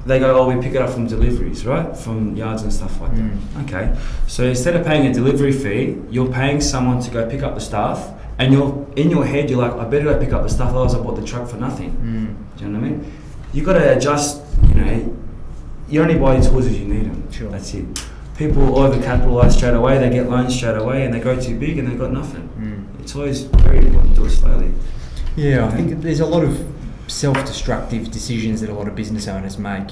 [SPEAKER 3] They go, oh, we pick it up from deliveries, right? From yards and stuff like that. Okay. So instead of paying a delivery fee, you're paying someone to go pick up the stuff, and you're in your head, you're like, I better go pick up the stuff, otherwise I bought the truck for nothing. Do you know what I mean? You got to adjust. You only buy your tools as you need them.
[SPEAKER 1] Sure.
[SPEAKER 3] That's it. People overcapitalise straight away. They get loans straight away, and they go too big, and they've got nothing. It's always very important to do it slowly.
[SPEAKER 1] Yeah, I think there's a lot of self-destructive decisions that a lot of business owners make,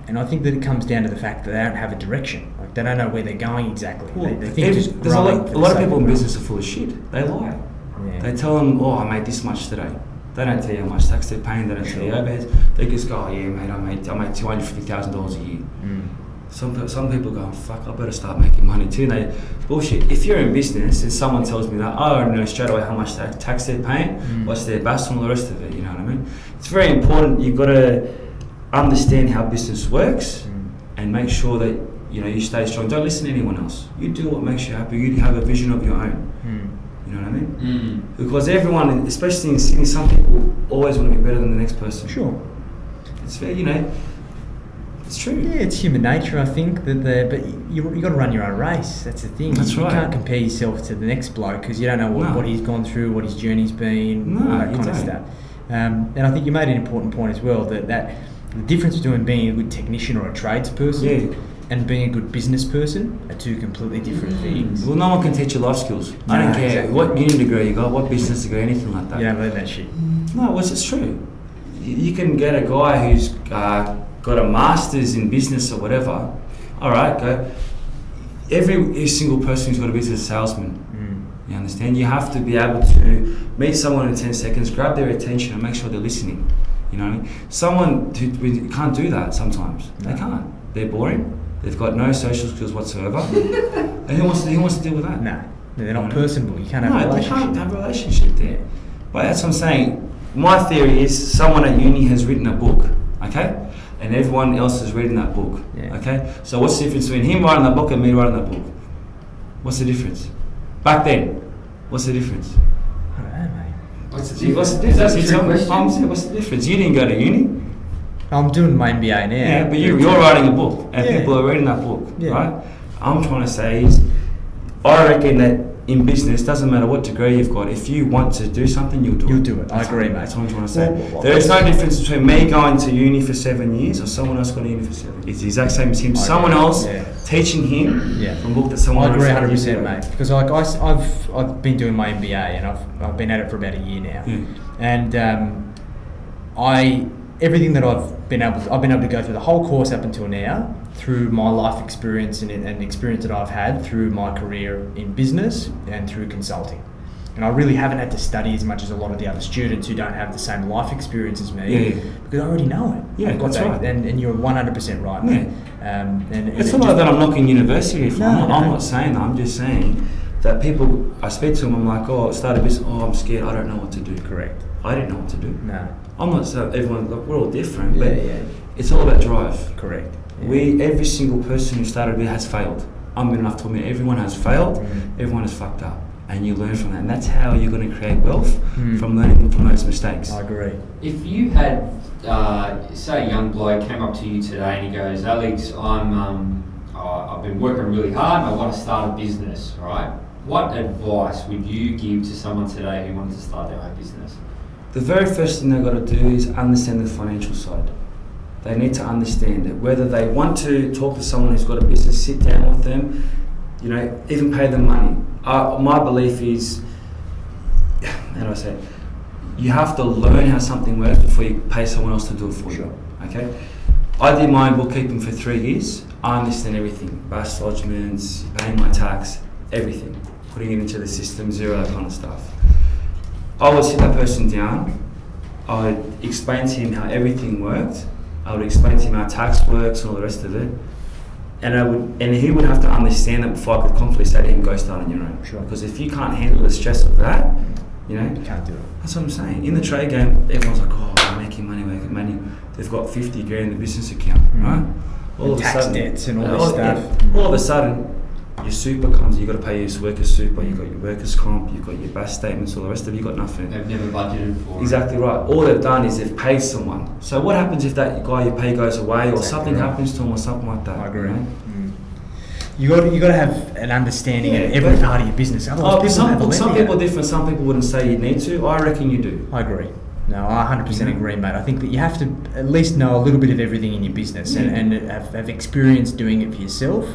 [SPEAKER 1] and I think that it comes down to the fact that they don't have a direction. Like they don't know where they're going exactly.
[SPEAKER 3] Well,
[SPEAKER 1] they think just
[SPEAKER 3] there's a lot of people in business are full of shit. They lie.
[SPEAKER 1] Yeah.
[SPEAKER 3] They tell them, oh, I made this much today. They don't tell you how much tax they're paying. They don't tell you overheads. They just go, oh yeah, mate, I made $250,000 a year. Some people go, fuck, I better start making money too. They bullshit. If you're in business and someone tells me that, I don't know straight away how much tax they're paying, what's their BAS and all the rest of it. You know what I mean? It's very important. You've got to understand how business works and make sure that you stay strong. Don't listen to anyone else. You do what makes you happy. You have a vision of your own. You know what I mean? Because everyone, especially in Sydney, some people always want to be better than the next person.
[SPEAKER 1] Sure.
[SPEAKER 3] It's fair, it's true.
[SPEAKER 1] Yeah, it's human nature, I think. But you got to run your own race. That's the thing.
[SPEAKER 3] That's
[SPEAKER 1] you
[SPEAKER 3] right.
[SPEAKER 1] can't compare yourself to the next bloke because you don't know what he's gone through, what his journey's been, all that kind of stuff. And I think you made an important point as well that the difference between being a good technician or a tradesperson and being a good business person are two completely different things.
[SPEAKER 3] Well, no one can teach you life skills. I don't care
[SPEAKER 1] exactly.
[SPEAKER 3] what uni degree you got, what business degree, anything like that.
[SPEAKER 1] You don't learn that shit.
[SPEAKER 3] No, it's true. You can get a guy who's got a master's in business or whatever. All right, go. Every single person who's got a business is a salesman. You understand? You have to be able to meet someone in 10 seconds, grab their attention, and make sure they're listening. You know what I mean? Someone who can't do that sometimes. No. They can't. They're boring. They've got no social skills whatsoever. And who wants to deal with that?
[SPEAKER 1] No, they're not personable. You can't have a relationship.
[SPEAKER 3] No, they can't have a relationship there. But that's what I'm saying. My theory is someone at uni has written a book, okay? And everyone else has written that book, okay? So what's the difference between him writing that book and me writing that book? What's the difference? Back then, what's the difference?
[SPEAKER 1] I don't know, mate.
[SPEAKER 2] What's the difference?
[SPEAKER 3] Is that a trick question? What's the difference? You didn't go to uni.
[SPEAKER 1] I'm doing my MBA now.
[SPEAKER 3] Yeah, but you're writing a book, and people are reading that book, right? I'm trying to say is, I reckon that in business, doesn't matter what degree you've got, if you want to do something, you'll do it.
[SPEAKER 1] You'll do it. I agree, mate.
[SPEAKER 3] That's what I'm trying to say. There is no difference between me going to uni for 7 years or someone else going to uni for 7 years. It's the exact same as him. Someone else teaching him from a book that someone else.
[SPEAKER 1] I agree 100%, mate. Because I've been doing my MBA and I've been at it for about a year now, and everything that I've been able to go through the whole course up until now through my life experience and experience that I've had through my career in business and through consulting. And I really haven't had to study as much as a lot of the other students who don't have the same life experience as me because I already know it.
[SPEAKER 3] Yeah, that's right.
[SPEAKER 1] And you're 100% right, mate. And
[SPEAKER 3] it's not like that I'm knocking university. I'm not saying that. I'm just saying that people, I speak to them, I'm like, oh, start a business, oh, I'm scared, I don't know what to do.
[SPEAKER 1] Correct.
[SPEAKER 3] I didn't know what to do.
[SPEAKER 1] No.
[SPEAKER 3] I'm not saying everyone, look, we're all different, but it's all about drive.
[SPEAKER 1] Correct.
[SPEAKER 3] Yeah. Every single person who started with has failed. I'm good enough to admit everyone has failed, everyone has fucked up. And you learn from that. And that's how you're going to create wealth, from learning from those mistakes.
[SPEAKER 1] I agree.
[SPEAKER 2] If you had, say a young bloke came up to you today and he goes, Alex, I've been working really hard and I want to start a business, right? What advice would you give to someone today who wanted to start their own business?
[SPEAKER 3] The very first thing they've got to do is understand the financial side. They need to understand it. Whether they want to talk to someone who's got a business, sit down with them, even pay them money. My belief is, how do I say it? You have to learn how something works before you pay someone else to do it for you. Okay? I did my own bookkeeping for 3 years. I understand everything. BAS lodgements, paying my tax, everything. Putting it into the system, zero, that kind of stuff. I would sit that person down. I would explain to him how everything worked. I would explain to him how tax works and all the rest of it. And he would have to understand that before I could confidently say to him, go start on your own.
[SPEAKER 1] Sure.
[SPEAKER 3] Because if you can't handle the stress of that, You know,
[SPEAKER 1] You can't do it.
[SPEAKER 3] that's what I'm saying. In the trade game, everyone's like, oh, I'm making money. They've got 50 grand in the business account, right? All of a
[SPEAKER 1] Tax
[SPEAKER 3] sudden,
[SPEAKER 1] debts and all this stuff.
[SPEAKER 3] all of a sudden, your super comes. You got to pay your workers' super. You got your workers' comp. You got your BAS statements. All the rest of it, you got nothing.
[SPEAKER 2] They've never budgeted for it.
[SPEAKER 3] Exactly right. All they've done is they've paid someone. So what happens if that guy you pay goes away, or
[SPEAKER 1] Exactly
[SPEAKER 3] something
[SPEAKER 1] right.
[SPEAKER 3] happens to him, or something like that?
[SPEAKER 1] I agree.
[SPEAKER 3] You know?
[SPEAKER 1] You got to have an understanding
[SPEAKER 3] Yeah,
[SPEAKER 1] of every
[SPEAKER 3] but-
[SPEAKER 1] part of your business. Otherwise, people have a
[SPEAKER 3] some
[SPEAKER 1] limit.
[SPEAKER 3] people are different. Some people wouldn't say you need to. I reckon you do.
[SPEAKER 1] I agree. No, I 100% agree, mate. I think that you have to at least know a little bit of everything in your business and have experience doing it for yourself.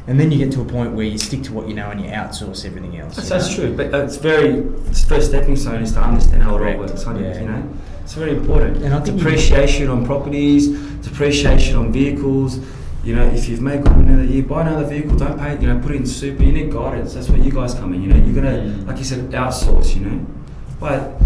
[SPEAKER 1] And then you get to a point where you stick to what you know and you outsource everything else.
[SPEAKER 3] That's true. But it's first stepping stone is to understand how it all
[SPEAKER 1] Correct.
[SPEAKER 3] works.
[SPEAKER 1] Yeah.
[SPEAKER 3] You know, it's very important.
[SPEAKER 1] And I think
[SPEAKER 3] depreciation on properties, depreciation on vehicles. You know, if you've made good money that year, buy another vehicle. Don't pay. You know, put it in super. You need guidance. That's where you guys come in. You know, you're gonna, like you said, outsource. You know, but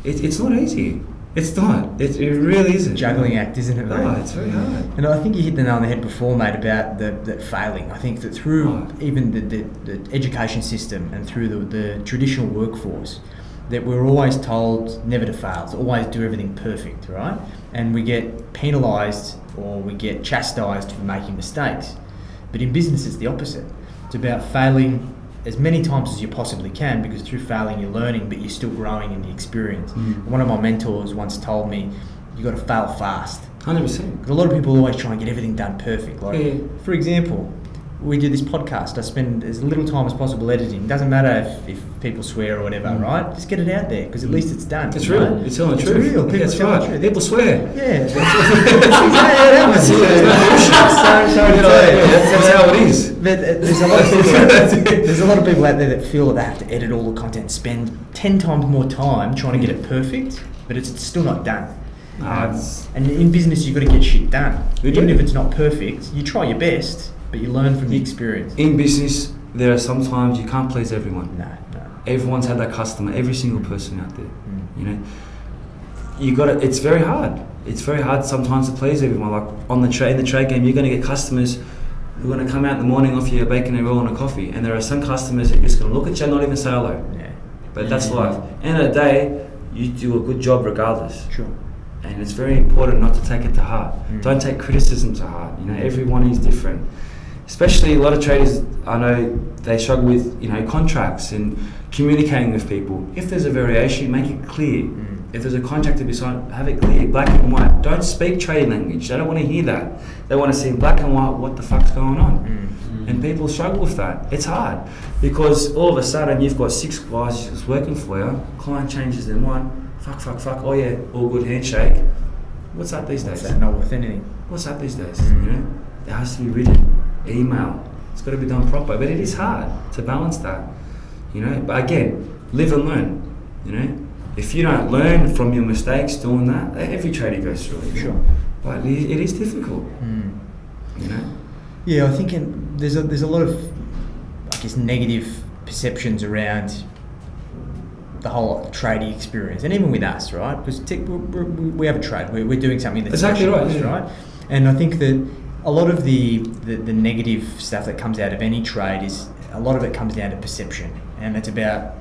[SPEAKER 3] it's not easy. It's not. It really isn't.
[SPEAKER 1] juggling act, isn't it, mate?
[SPEAKER 3] No, it's very hard.
[SPEAKER 1] And I think you hit the nail on the head before, mate, about the failing. I think that through
[SPEAKER 3] Right.
[SPEAKER 1] even the education system and through the traditional workforce, that we're always told never to fail, to always do everything perfect, right? And we get penalised or we get chastised for making mistakes. But in business, it's the opposite. It's about failing as many times as you possibly can, because through failing you're learning, but you're still growing in the experience. One of my mentors once told me, you got to fail fast.
[SPEAKER 3] 100%.
[SPEAKER 1] Because a lot of people always try and get everything done perfect. Like,
[SPEAKER 3] Yeah.
[SPEAKER 1] for example, we do this podcast. I spend as little time as possible editing. Doesn't matter if people swear or whatever, right? Just get it out there, because at least it's done.
[SPEAKER 3] It's
[SPEAKER 1] right?
[SPEAKER 3] real. It's telling the
[SPEAKER 1] It's
[SPEAKER 3] truth.
[SPEAKER 1] real. People
[SPEAKER 3] That's
[SPEAKER 1] tell the
[SPEAKER 3] right.
[SPEAKER 1] truth.
[SPEAKER 3] People swear.
[SPEAKER 1] Yeah. That's
[SPEAKER 3] That's how it is.
[SPEAKER 1] But there's a lot of people. There's a lot of people out there that feel that they have to edit all the content, spend 10 times more time trying to get it perfect, but it's still not done. And in business, you've got to get shit done.
[SPEAKER 3] You
[SPEAKER 1] Even
[SPEAKER 3] do.
[SPEAKER 1] if it's not perfect, you try your best, but you learn from the experience.
[SPEAKER 3] In business, there are sometimes you can't please everyone.
[SPEAKER 1] No.
[SPEAKER 3] Everyone's had that customer. Every single person out there. You know, you got to. It's very hard. It's very hard sometimes to please everyone. Like in the trade game, you're going to get customers who are going to come out in the morning, offer you a bacon and roll and a coffee, and there are some customers that are just going to look at you and not even say hello.
[SPEAKER 1] Yeah.
[SPEAKER 3] But that's life. End of the day, you do a good job regardless.
[SPEAKER 1] Sure.
[SPEAKER 3] And it's very important not to take it to heart. Don't take criticism to heart. You know, everyone is different. Especially a lot of traders, I know they struggle with, you know, contracts and communicating with people. If there's a variation, make it clear. If there's a contract to be signed, have it clear, black and white. Don't speak trade language. They don't want to hear that. They want to see in black and white what the fuck's going on. And people struggle with that. It's hard because all of a sudden you've got 6 guys just working for you. Client changes their mind. Fuck. Oh yeah, all good handshake. What's that these days?
[SPEAKER 1] What's that? Not worth anything.
[SPEAKER 3] What's that these days? You know, it has to be written, email. It's got to be done proper. But it is hard to balance that. You know, but again, live and learn. You know, if you don't learn from your mistakes doing that, every trader goes through it.
[SPEAKER 1] Sure.
[SPEAKER 3] But it is difficult. You know.
[SPEAKER 1] Yeah, I think there's a lot of, I guess, negative perceptions around the whole trading experience, and even with us, right? Because we have a trade. We're doing something that's
[SPEAKER 3] Exactly right,
[SPEAKER 1] specialised,
[SPEAKER 3] yeah.
[SPEAKER 1] right? And I think that a lot of the negative stuff that comes out of any trade is, a lot of it comes down to perception, and it's about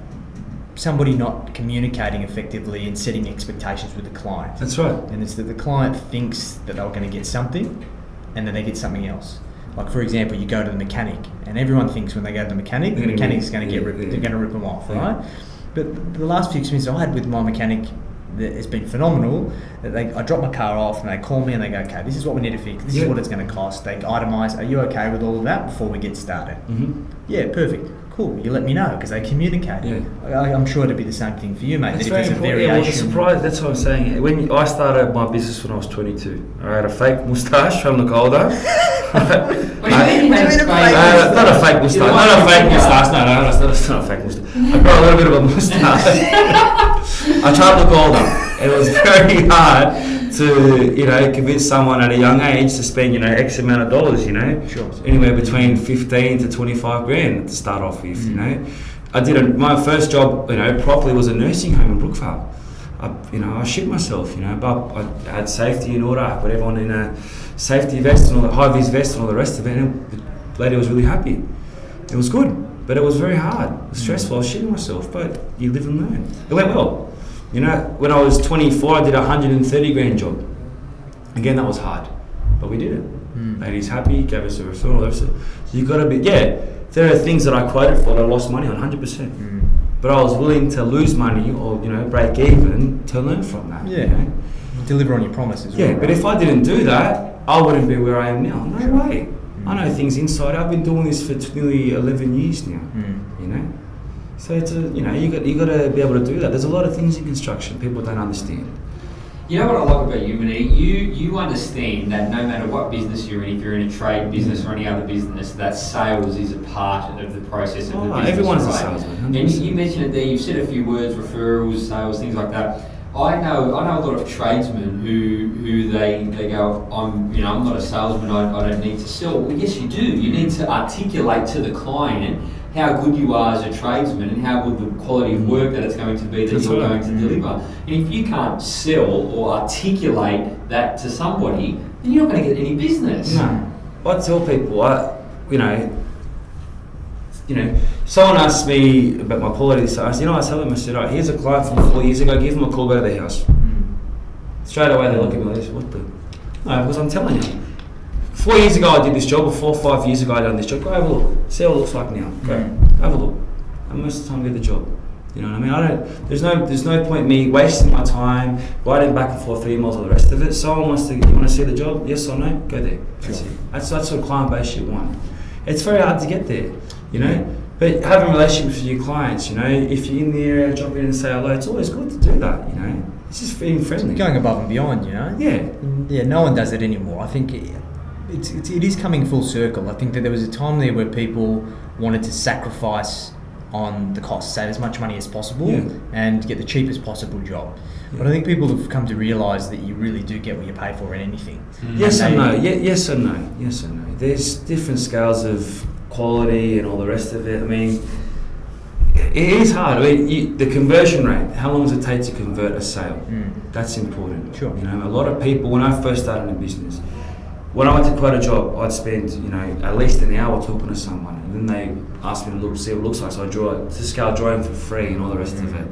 [SPEAKER 1] somebody not communicating effectively and setting expectations with the client.
[SPEAKER 3] That's right.
[SPEAKER 1] And it's that the client thinks that they're going to get something, and then they get something else. Like, for example, you go to the mechanic, and everyone thinks when they go to the mechanic, the mechanic's going to get ripped. They're going to rip them off, right? But the last few experiences I had with my mechanic, that has been phenomenal. That I drop my car off, and they call me and they go, "Okay, this is what we need to fix. This is what it's going to cost." They itemise. Are you okay with all of that before we get started? Yeah, perfect. Cool. You let me know, because they communicate.
[SPEAKER 3] Yeah.
[SPEAKER 1] I'm sure it'd be the same thing for you, mate.
[SPEAKER 3] That's
[SPEAKER 1] that if
[SPEAKER 3] very
[SPEAKER 1] there's a
[SPEAKER 3] important. Yeah, well, the
[SPEAKER 1] variation.
[SPEAKER 3] surprise, that's what I'm saying. When I started my business when I was 22, I had a fake moustache trying to look older.
[SPEAKER 2] What do you mean you had a fake moustache?
[SPEAKER 3] Not a fake moustache. Not a fake moustache. No, it's not a fake moustache. I got a little bit of a moustache. I tried to look older. It was very hard to, you know, convince someone at a young age to spend, you know, X amount of dollars, you know.
[SPEAKER 1] Sure.
[SPEAKER 3] Anywhere between 15 to 25 grand to start off with, you know. My first job, you know, properly was a nursing home in Brookvale. I shit myself, you know, but I had safety in order. I put everyone in a safety vest and all the high-vis vest and all the rest of it, and the lady was really happy. It was good. but it was very hard. It was stressful. I was shitting myself, but you live and learn. It went well. You know, when I was 24, I did a 130 grand job. Again, that was hard, but we did it. Lady's happy, gave us a referral. So you got to be, there are things that I quoted for that I lost money on, 100%. But I was willing to lose money or, you know, break even to learn from that.
[SPEAKER 1] Yeah.
[SPEAKER 3] You know?
[SPEAKER 1] Deliver on your promises.
[SPEAKER 3] Yeah,
[SPEAKER 1] right?
[SPEAKER 3] but if I didn't do that, I wouldn't be where I am now. No way. I know things inside. I've been doing this for nearly 11 years now. You know, so it's you got to be able to do that. There's a lot of things in construction people don't understand.
[SPEAKER 2] You know what I like about you, Menniti? You understand that no matter what business you're in, if you're in a trade business or any other business, that sales is a part of the process of the business.
[SPEAKER 3] Everyone's
[SPEAKER 2] right?
[SPEAKER 3] a salesman. 100%.
[SPEAKER 2] And you mentioned it there. You've said a few words: referrals, sales, things like that. I know a lot of tradesmen who they go, I'm not a salesman. I don't need to sell. Well, yes, you do. You need to articulate to the client how good you are as a tradesman and how good the quality of work that it's going to be that you're going to deliver. And if you can't sell or articulate that to somebody, then you're not going to get any business.
[SPEAKER 3] No, I tell people, someone asked me about my quality. So I tell them, I said, right, here's a client from 4 years ago. Give them a call, go to their house. Straight away they look at me like this. What the? No, because I'm telling you. 4 years ago I did this job, or 4 or 5 years ago I done this job. Go have a look, see what it looks like now. Go, have a look. And most of the time I get the job. You know what I mean? There's no point me wasting my time writing back and forth emails or the rest of it. Someone you want to see the job? Yes or no? Go there. That's it. That's the sort of client base you want. It's very hard to get there, you know. But having relationships with your clients, you know, if you're in the area, drop in and say hello. It's always good to do that, you know. It's just being friendly.
[SPEAKER 1] It's going above and beyond, you know.
[SPEAKER 3] Yeah.
[SPEAKER 1] No one does it anymore. I think it is coming full circle. I think that there was a time there where people wanted to sacrifice on the cost, save as much money as possible, and get the cheapest possible job. But I think people have come to realise that you really do get what you pay for in anything.
[SPEAKER 3] Yes and no. Yes and no. Yes and no. There's different scales of quality and all the rest of it. I mean, it is hard. I mean, the conversion rate. How long does it take to convert a sale? That's important.
[SPEAKER 1] Sure.
[SPEAKER 3] You know, a lot of people. When I first started in business, when I went to quote a job, I'd spend at least an hour talking to someone, and then they asked me to see what it looks like. So I draw it to scale drawing for free and all the rest of it.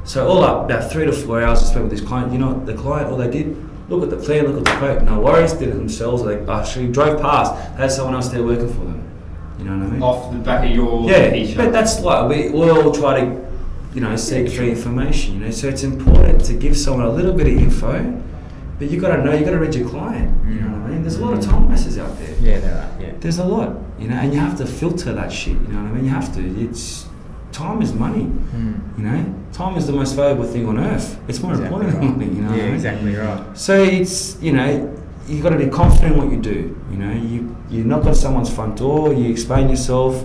[SPEAKER 3] So all up, about 3 to 4 hours I spent with this client. You know, the client, all they did, look at the plan, look at the quote. No worries, did it themselves. They actually drove past. They had someone else there working for them. You know what I mean?
[SPEAKER 2] Off the back of your
[SPEAKER 3] but that's like we all try to, seek free information. You know, so it's important to give someone a little bit of info, but you got to read your client. You know what I mean? There's a lot of time wasters out there.
[SPEAKER 1] Yeah, there are. Yeah.
[SPEAKER 3] There's a lot, and you have to filter that shit. You know what I mean? You have to. Time is money. You know, time is the most valuable thing on earth. It's more important than money. You know?
[SPEAKER 1] Yeah, exactly right.
[SPEAKER 3] So it's you've got to be confident in what you do. You know, you knock on someone's front door, you explain yourself,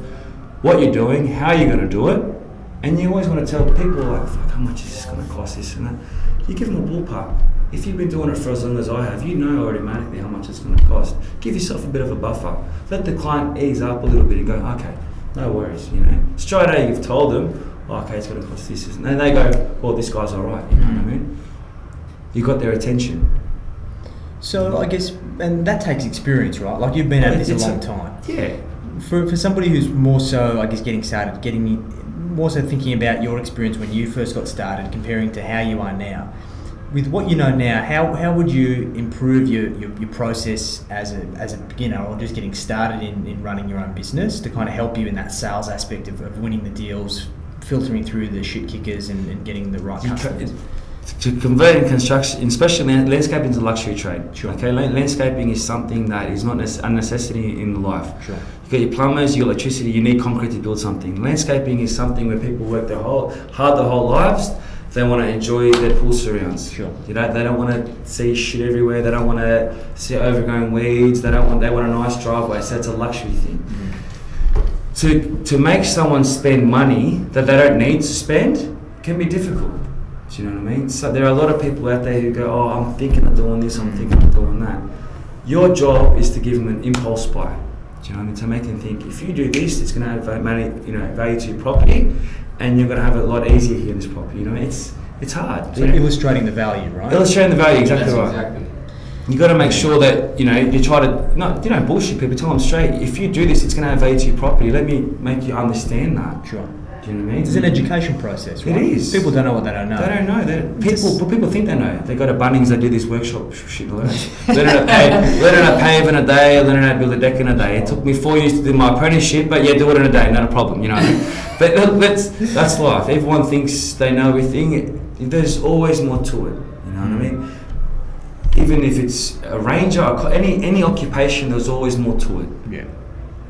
[SPEAKER 3] what you're doing, how you're going to do it, and you always want to tell people like, fuck, how much is this going to cost, this and that. You give them a ballpark. If you've been doing it for as long as I have, you know automatically how much it's going to cost. Give yourself a bit of a buffer. Let the client ease up a little bit and go, okay, no worries, Straight away you've told them, okay, it's going to cost this, and they go, well, this guy's all right, you know what I mean? You got their attention.
[SPEAKER 1] So I guess, and that takes experience, right? Like you've been at this a long time.
[SPEAKER 3] Yeah.
[SPEAKER 1] For somebody who's more so, I guess, getting started, more so thinking about your experience when you first got started, comparing to how you are now. With what you know now, how would you improve your process as a beginner or just getting started in running your own business to kind of help you in that sales aspect of winning the deals, filtering through the shit kickers and getting the right customers?
[SPEAKER 3] To convert in construction, especially landscaping, is a luxury trade.
[SPEAKER 1] Sure.
[SPEAKER 3] Okay, landscaping is something that is not a necessity in life.
[SPEAKER 1] Sure.
[SPEAKER 3] You got your plumbers, you got electricity, you need concrete to build something. Landscaping is something where people work their whole lives. They want to enjoy their pool surrounds.
[SPEAKER 1] Sure.
[SPEAKER 3] They don't want to see shit everywhere. They don't want to see overgrown weeds. They want a nice driveway. So it's a luxury thing. To make someone spend money that they don't need to spend can be difficult. Do you know what I mean? So there are a lot of people out there who go, oh, I'm thinking of doing this, I'm thinking of doing that. Your job is to give them an impulse buy. Do you know what I mean? To make them think, if you do this, it's going to add value to your property, and you're going to have it a lot easier here in this property. It's hard.
[SPEAKER 1] So illustrating the value, right?
[SPEAKER 3] Illustrating the value, exactly right.
[SPEAKER 2] Exactly.
[SPEAKER 3] You got to make sure that you try to don't bullshit people. Tell them straight. If you do this, it's going to add value to your property. Let me make you understand that.
[SPEAKER 1] Sure.
[SPEAKER 3] Do you know what I mean?
[SPEAKER 1] It's an education process, right?
[SPEAKER 3] It is.
[SPEAKER 1] People don't know what they don't know.
[SPEAKER 3] They don't know. People think they know. They go to Bunnings. They do this workshop shit. Learning how to pave in a day. Learning how to build a deck in a day. It took me 4 years to do my apprenticeship, but do it in a day. Not a problem. You know what I mean? But that's life. Everyone thinks they know everything. There's always more to it. You know what I mean? Even if it's a ranger, any occupation, there's always more to it.
[SPEAKER 1] Yeah.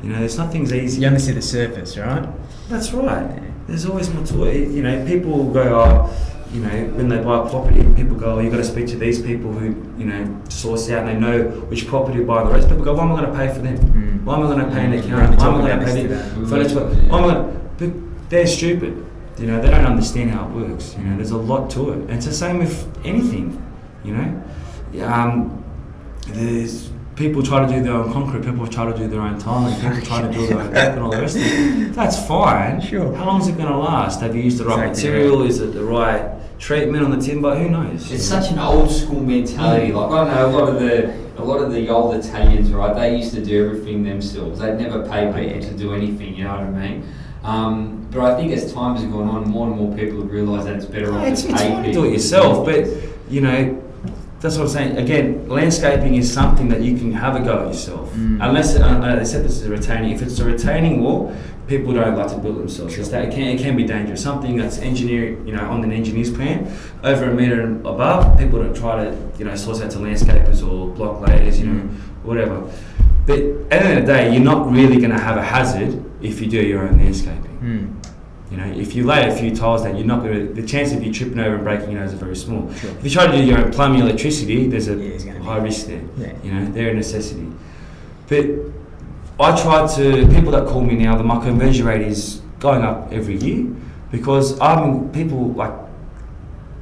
[SPEAKER 3] There's nothing's easy.
[SPEAKER 1] You only see the surface, right?
[SPEAKER 3] That's right. Yeah. There's always more to it. People go, when they buy a property, people go, you've got to speak to these people who, source out and they know which property to buy. The rest people go, why am I going to pay for them? Why am I going to pay an account? Why am I going to pay the furniture? But they're stupid. They don't understand how it works. There's a lot to it. And it's the same with anything. There's people try to do their own concrete, people try to do their own tiling, people try to do their own deck and all the rest of it. That's fine.
[SPEAKER 1] Sure.
[SPEAKER 3] How long is it going to last? Have you used the right material? Is it the right treatment on the timber? Who knows?
[SPEAKER 2] It's such an old school mentality. Like I know a lot of the old Italians, right? They used to do everything themselves. They'd never pay people to do anything. You know what I mean? But I think as time has gone on, more and more people have realised that it's better off to pay people.
[SPEAKER 3] To do it yourself, but that's what I'm saying. Again, landscaping is something that you can have a go at yourself. Unless they said this is a retaining. If it's a retaining wall, people don't like to build themselves. Sure. It can be dangerous. Something that's engineered, on an engineer's plan, over a metre and above, people don't try to, source out to landscapers or block layers, whatever. But at the end of the day, you're not really going to have a hazard if you do your own landscaping. If you lay a few tiles down, you're not going to. The chance of you tripping over and breaking your nose are very small.
[SPEAKER 1] Sure.
[SPEAKER 3] If you try to do your own plumbing, electricity, there's a high risk there. Yeah. They're a necessity. But I try to people that call me now. My conversion rate is going up every year because people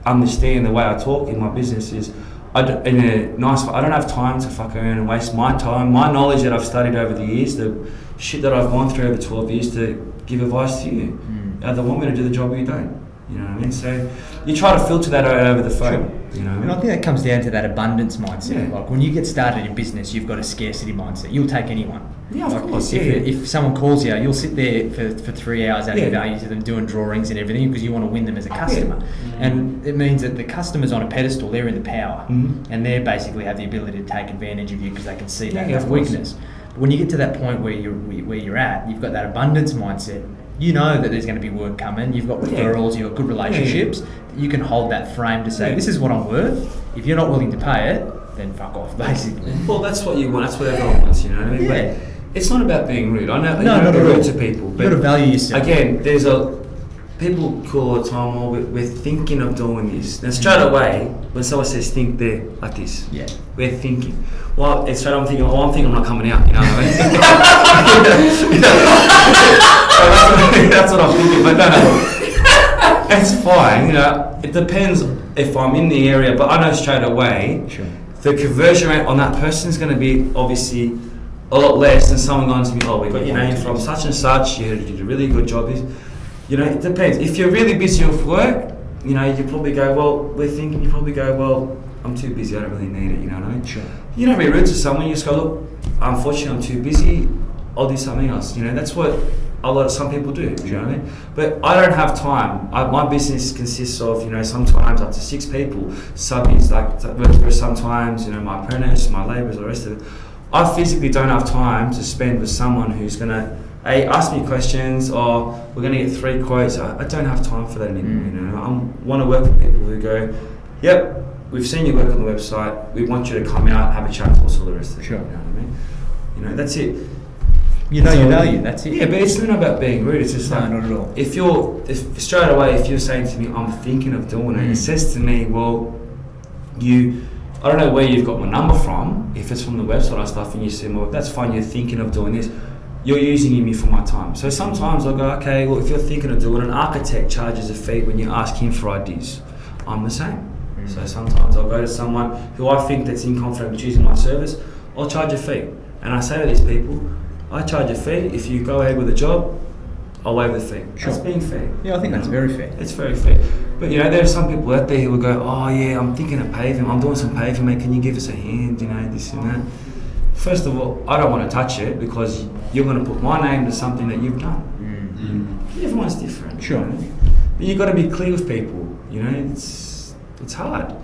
[SPEAKER 3] understand the way I talk in my business is. I don't have time to fuck around and waste my time, my knowledge that I've studied over the years, the shit that I've gone through over 12 years to give advice to you. Either want me to do the job or you don't. You know what I mean? So you try to filter that out over the phone. Sure.
[SPEAKER 1] And I think that comes down to that abundance mindset. Yeah. Like when you get started in business, you've got a scarcity mindset. You'll take anyone.
[SPEAKER 3] Yeah, of course.
[SPEAKER 1] If someone calls you, you'll sit there for 3 hours adding value to them, doing drawings and everything because you want to win them as a customer. Yeah. And it means that the customer's on a pedestal, they're in the power, and they basically have the ability to take advantage of you because they can see that weakness. But when you get to that point where you're at, you've got that abundance mindset. You know that there's going to be work coming. You've got referrals. You've got good relationships. You can hold that frame to say, this is what I'm worth. If you're not willing to pay it, then fuck off, basically.
[SPEAKER 3] Well, that's what you want. That's what everyone wants, you know what I mean?
[SPEAKER 1] Yeah.
[SPEAKER 3] But it's not about being rude. I know
[SPEAKER 1] you're not
[SPEAKER 3] rude to people. But
[SPEAKER 1] you've got to value yourself.
[SPEAKER 3] Again, people call all the time, we're thinking of doing this. And straight away, when someone says think, they're like this. Yeah. We're thinking. Well, it's straight I'm thinking I'm not coming out, you know what I mean? That's what I'm thinking, but no. It's fine, it depends if I'm in the area, but I know straight away the conversion rate on that person is going to be obviously a lot less than someone going to me, we got your name from such and such, you did a really good job. It depends. If you're really busy with work, you probably go, we're thinking, you probably go, I'm too busy, I don't really need it, you know what I mean? Sure. You don't be rude to someone, you just go, look, unfortunately I'm too busy, I'll do something else. That's what some people do, you know what I mean? But I don't have time. My business consists of, sometimes up to 6 people, subbies, sometimes, my apprentice, my labourers, the rest of it. I physically don't have time to spend with someone who's going to ask me questions or we're going to get 3 quotes. I don't have time for that anymore, I want to work with people who go, yep, we've seen your work on the website, we want you to come out, have a chat to us, all the rest of it. Sure. You know what I mean? That's it.
[SPEAKER 1] Your value, that's it.
[SPEAKER 3] Yeah, but it's not about being rude, it's just
[SPEAKER 1] not at all.
[SPEAKER 3] If straight away, if you're saying to me, I'm thinking of doing it, it says to me, I don't know where you've got my number from, if it's from the website or stuff, and you say, that's fine, you're thinking of doing this, you're using me for my time. So sometimes I go, okay, if you're thinking of doing it, an architect charges a fee when you ask him for ideas. I'm the same. So sometimes I'll go to someone who I think that's confident with using my service, I'll charge a fee. And I say to these people, I charge a fee, if you go ahead with a job, I'll waive the fee. Sure. That's being fair.
[SPEAKER 1] Yeah, I think that's very fair.
[SPEAKER 3] It's very fair. But you know, there are some people out there who will go, oh yeah, I'm thinking of paving, I'm doing some paving, mate, can you give us a hand, you know, this and that. First of all, I don't want to touch it because you're going to put my name to something that you've done. Everyone's different.
[SPEAKER 1] Sure.
[SPEAKER 3] You know? But you've got to be clear with people, you know, it's hard.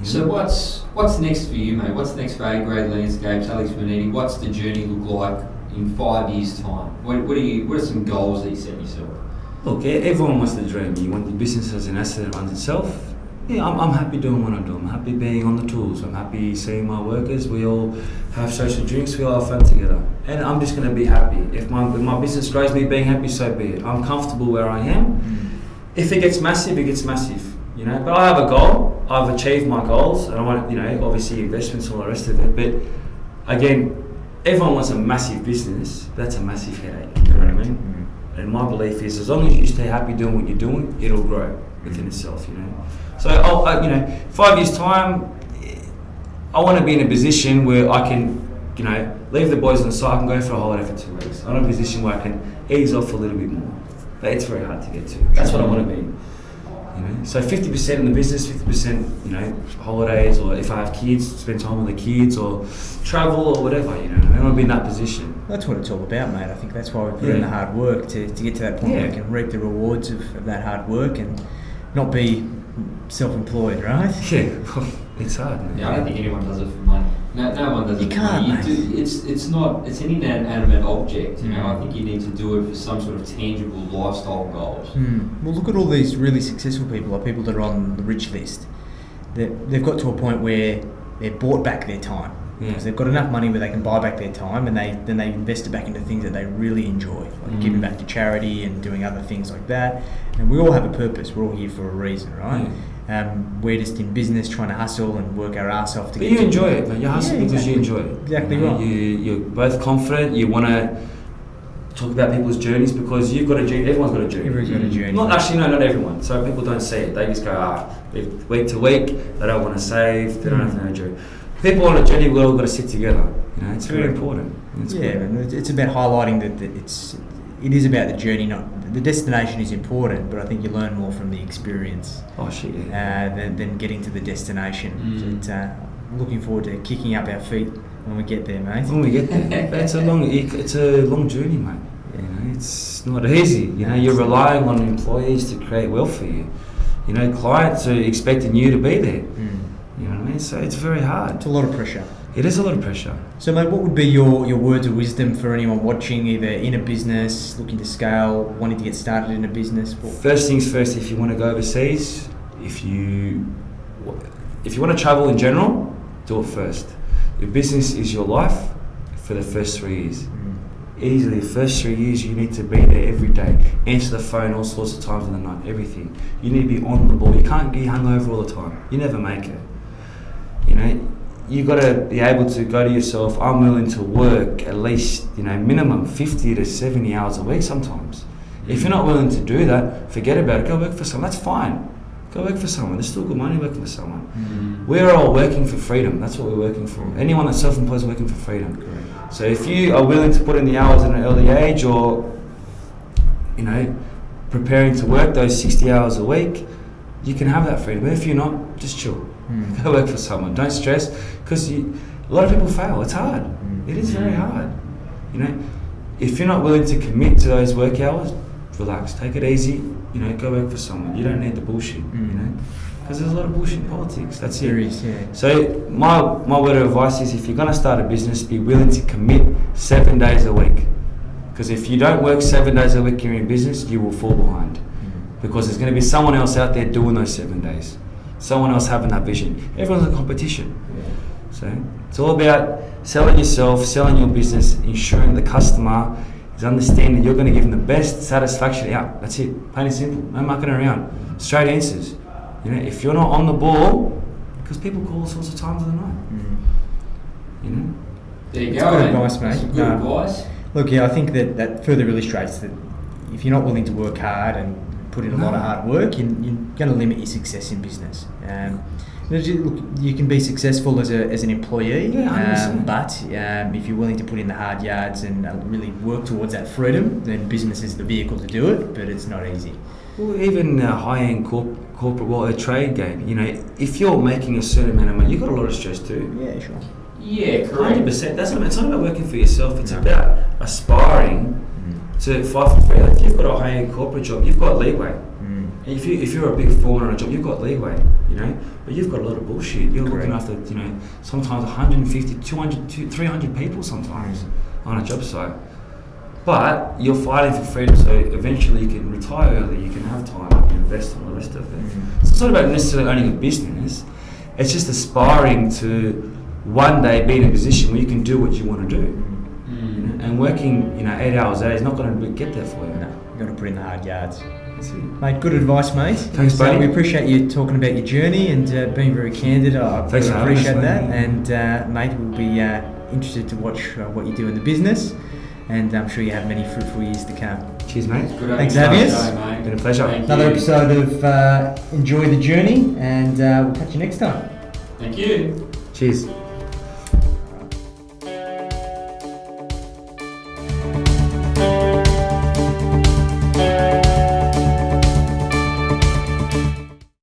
[SPEAKER 2] So what's next for you, mate? What's next for A-grade landscapes, Alex Menniti? What's the journey look like in 5 years' time? What are some goals that you set yourself?
[SPEAKER 3] Look, everyone wants the dream. You want the business as an asset that runs itself. Yeah, I'm happy doing what I do. I'm happy being on the tools. I'm happy seeing my workers. We all have social drinks. We all have fun together. And I'm just going to be happy. If my business grows, me being happy, so be it. I'm comfortable where I am. If it gets massive, it gets massive. You know, but I have a goal. I've achieved my goals, and I want, you know, obviously investments and all the rest of it. But again, everyone wants a massive business. That's a massive headache. You know what I mean? And my belief is, as long as you stay happy doing what you're doing, it'll grow within itself. You know. So, you know, 5 years time, I want to be in a position where I can, you know, leave the boys on the side and go for a holiday for 2 weeks. I'm in a position where I can ease off a little bit more. But it's very hard to get to. That's what I want to be. You know? So 50% in the business, 50%, you know, holidays, or if I have kids, spend time with the kids, or travel, or whatever. You know, I want to be in that position.
[SPEAKER 1] That's what it's all about, mate. I think that's why we put in the hard work to get to that point where we can reap the rewards of that hard work and not be self-employed, right?
[SPEAKER 3] Yeah, it's hard, man.
[SPEAKER 2] Yeah, I don't think anyone does it for money. No one does it for money. It's an inanimate object, you know. I think you need to do it for some sort of tangible lifestyle goals.
[SPEAKER 1] Well, look at all these really successful people, or people that are on the rich list. They've got to a point where they've bought back their time. Because they've got enough money where they can buy back their time, and then they invest it back into things that they really enjoy, like giving back to charity and doing other things like that. And we all have a purpose. We're all here for a reason, right? We're just in business trying to hustle and work our ass off to
[SPEAKER 3] but
[SPEAKER 1] get.
[SPEAKER 3] You enjoy it, man. You hustle because you enjoy it.
[SPEAKER 1] Exactly
[SPEAKER 3] you know,
[SPEAKER 1] right.
[SPEAKER 3] You're both confident. You want to talk about people's journeys because you've got a journey. Everyone's got a journey.
[SPEAKER 1] Everyone's got a journey.
[SPEAKER 3] Not everyone. So people don't see it. They just go, week to week. They don't want to save. They don't have no journey. People on a journey, we've all got to sit together. You know, it's very important.
[SPEAKER 1] It's about highlighting that it is about the journey. Not the destination is important, but I think you learn more from the experience.
[SPEAKER 3] Oh shit! Yeah.
[SPEAKER 1] Than getting to the destination. But, looking forward to kicking up our feet when we get there, mate.
[SPEAKER 3] When we get there, it's a long journey, mate. You know, it's not easy. You know, you're relying on employees to create wealth for you. You know, clients are expecting you to be there. You know what I mean? So it's very hard.
[SPEAKER 1] It's a lot of pressure.
[SPEAKER 3] It is a lot of pressure.
[SPEAKER 1] So, mate, what would be your words of wisdom for anyone watching, either in a business, looking to scale, wanting to get started in a business?
[SPEAKER 3] First things first, if you want to go overseas, if you want to travel in general, do it first. Your business is your life for the first 3 years. Easily, the first 3 years, you need to be there every day. Answer the phone all sorts of times in the night, everything. You need to be on the ball. You can't be hungover all the time. You never make it. You know, you got to be able to go to yourself, I'm willing to work at least, you know, minimum 50 to 70 hours a week sometimes. If you're not willing to do that, forget about it. Go work for someone. That's fine. Go work for someone. There's still good money working for someone. We're all working for freedom. That's what we're working for. Anyone that's self-employed is working for freedom. Correct. So if you are willing to put in the hours at an early age, or, you know, preparing to work those 60 hours a week, you can have that freedom. But if you're not, just chill. Go work for someone. Don't stress, because a lot of people fail. It's hard. It is very hard. You know, if you're not willing to commit to those work hours, relax. Take it easy. You know, go work for someone. You don't need the bullshit. You know, because there's a lot of bullshit in politics. That's
[SPEAKER 1] there
[SPEAKER 3] it.
[SPEAKER 1] Is, yeah.
[SPEAKER 3] So my word of advice is, if you're going to start a business, be willing to commit 7 days a week. Because if you don't work 7 days a week in business, you will fall behind. Because there's going to be someone else out there doing those 7 days. Someone else having that vision. Everyone's in competition. So it's all about selling yourself, selling your business, ensuring the customer is understanding you're going to give them the best satisfaction out. That's it. Plain and simple. No mucking around. Straight answers. You know, if you're not on the ball, because people call all sorts of times of the night. You know.
[SPEAKER 2] There you
[SPEAKER 1] It's
[SPEAKER 2] go.
[SPEAKER 1] good advice, mate.
[SPEAKER 2] That's good advice.
[SPEAKER 1] Look, yeah, I think that further illustrates that if you're not willing to work hard and put in a lot of hard work, you're going to limit your success in business. Look, you can be successful as an employee, but if you're willing to put in the hard yards and really work towards that freedom, then business is the vehicle to do it, but it's not easy.
[SPEAKER 3] Well, even a high-end corporate, well, a trade game, you know, if you're making a certain amount of money, you've got a lot of stress too.
[SPEAKER 1] Yeah, sure.
[SPEAKER 2] Yeah, correct.
[SPEAKER 3] 100%. It's not about working for yourself. It's about aspiring to fight for free. Like if you've got a high-end corporate job, you've got leeway. If you're a big foreman on a job, you've got leeway, you know. But you've got a lot of bullshit. You're looking after, you know, sometimes 150, 200, 300 people sometimes on a job site. But you're fighting for freedom, so eventually you can retire early, you can have time, you can invest in the rest of it. So it's not about necessarily owning a business. It's just aspiring to one day be in a position where you can do what you want to do. You know? And working, you know, 8 hours a day is not going to get there for you.
[SPEAKER 1] No, you've got to put in the hard yards.
[SPEAKER 3] That's it.
[SPEAKER 1] Mate, good advice, mate.
[SPEAKER 3] Thanks, buddy.
[SPEAKER 1] We appreciate you talking about your journey and being very candid. I
[SPEAKER 3] Thanks
[SPEAKER 1] really
[SPEAKER 3] for having us,
[SPEAKER 1] appreciate that.
[SPEAKER 3] mate.
[SPEAKER 1] And mate, we'll be interested to watch what you do in the business. And I'm sure you have many fruitful years to come.
[SPEAKER 3] Cheers, mate.
[SPEAKER 2] Good
[SPEAKER 1] Thanks,
[SPEAKER 2] having you
[SPEAKER 1] Aureus.
[SPEAKER 2] on the show, mate.
[SPEAKER 3] Been a pleasure.
[SPEAKER 2] Thank
[SPEAKER 1] Another
[SPEAKER 2] you.
[SPEAKER 1] episode of Enjoy the Journey, and we'll catch you next time.
[SPEAKER 2] Thank you.
[SPEAKER 3] Cheers.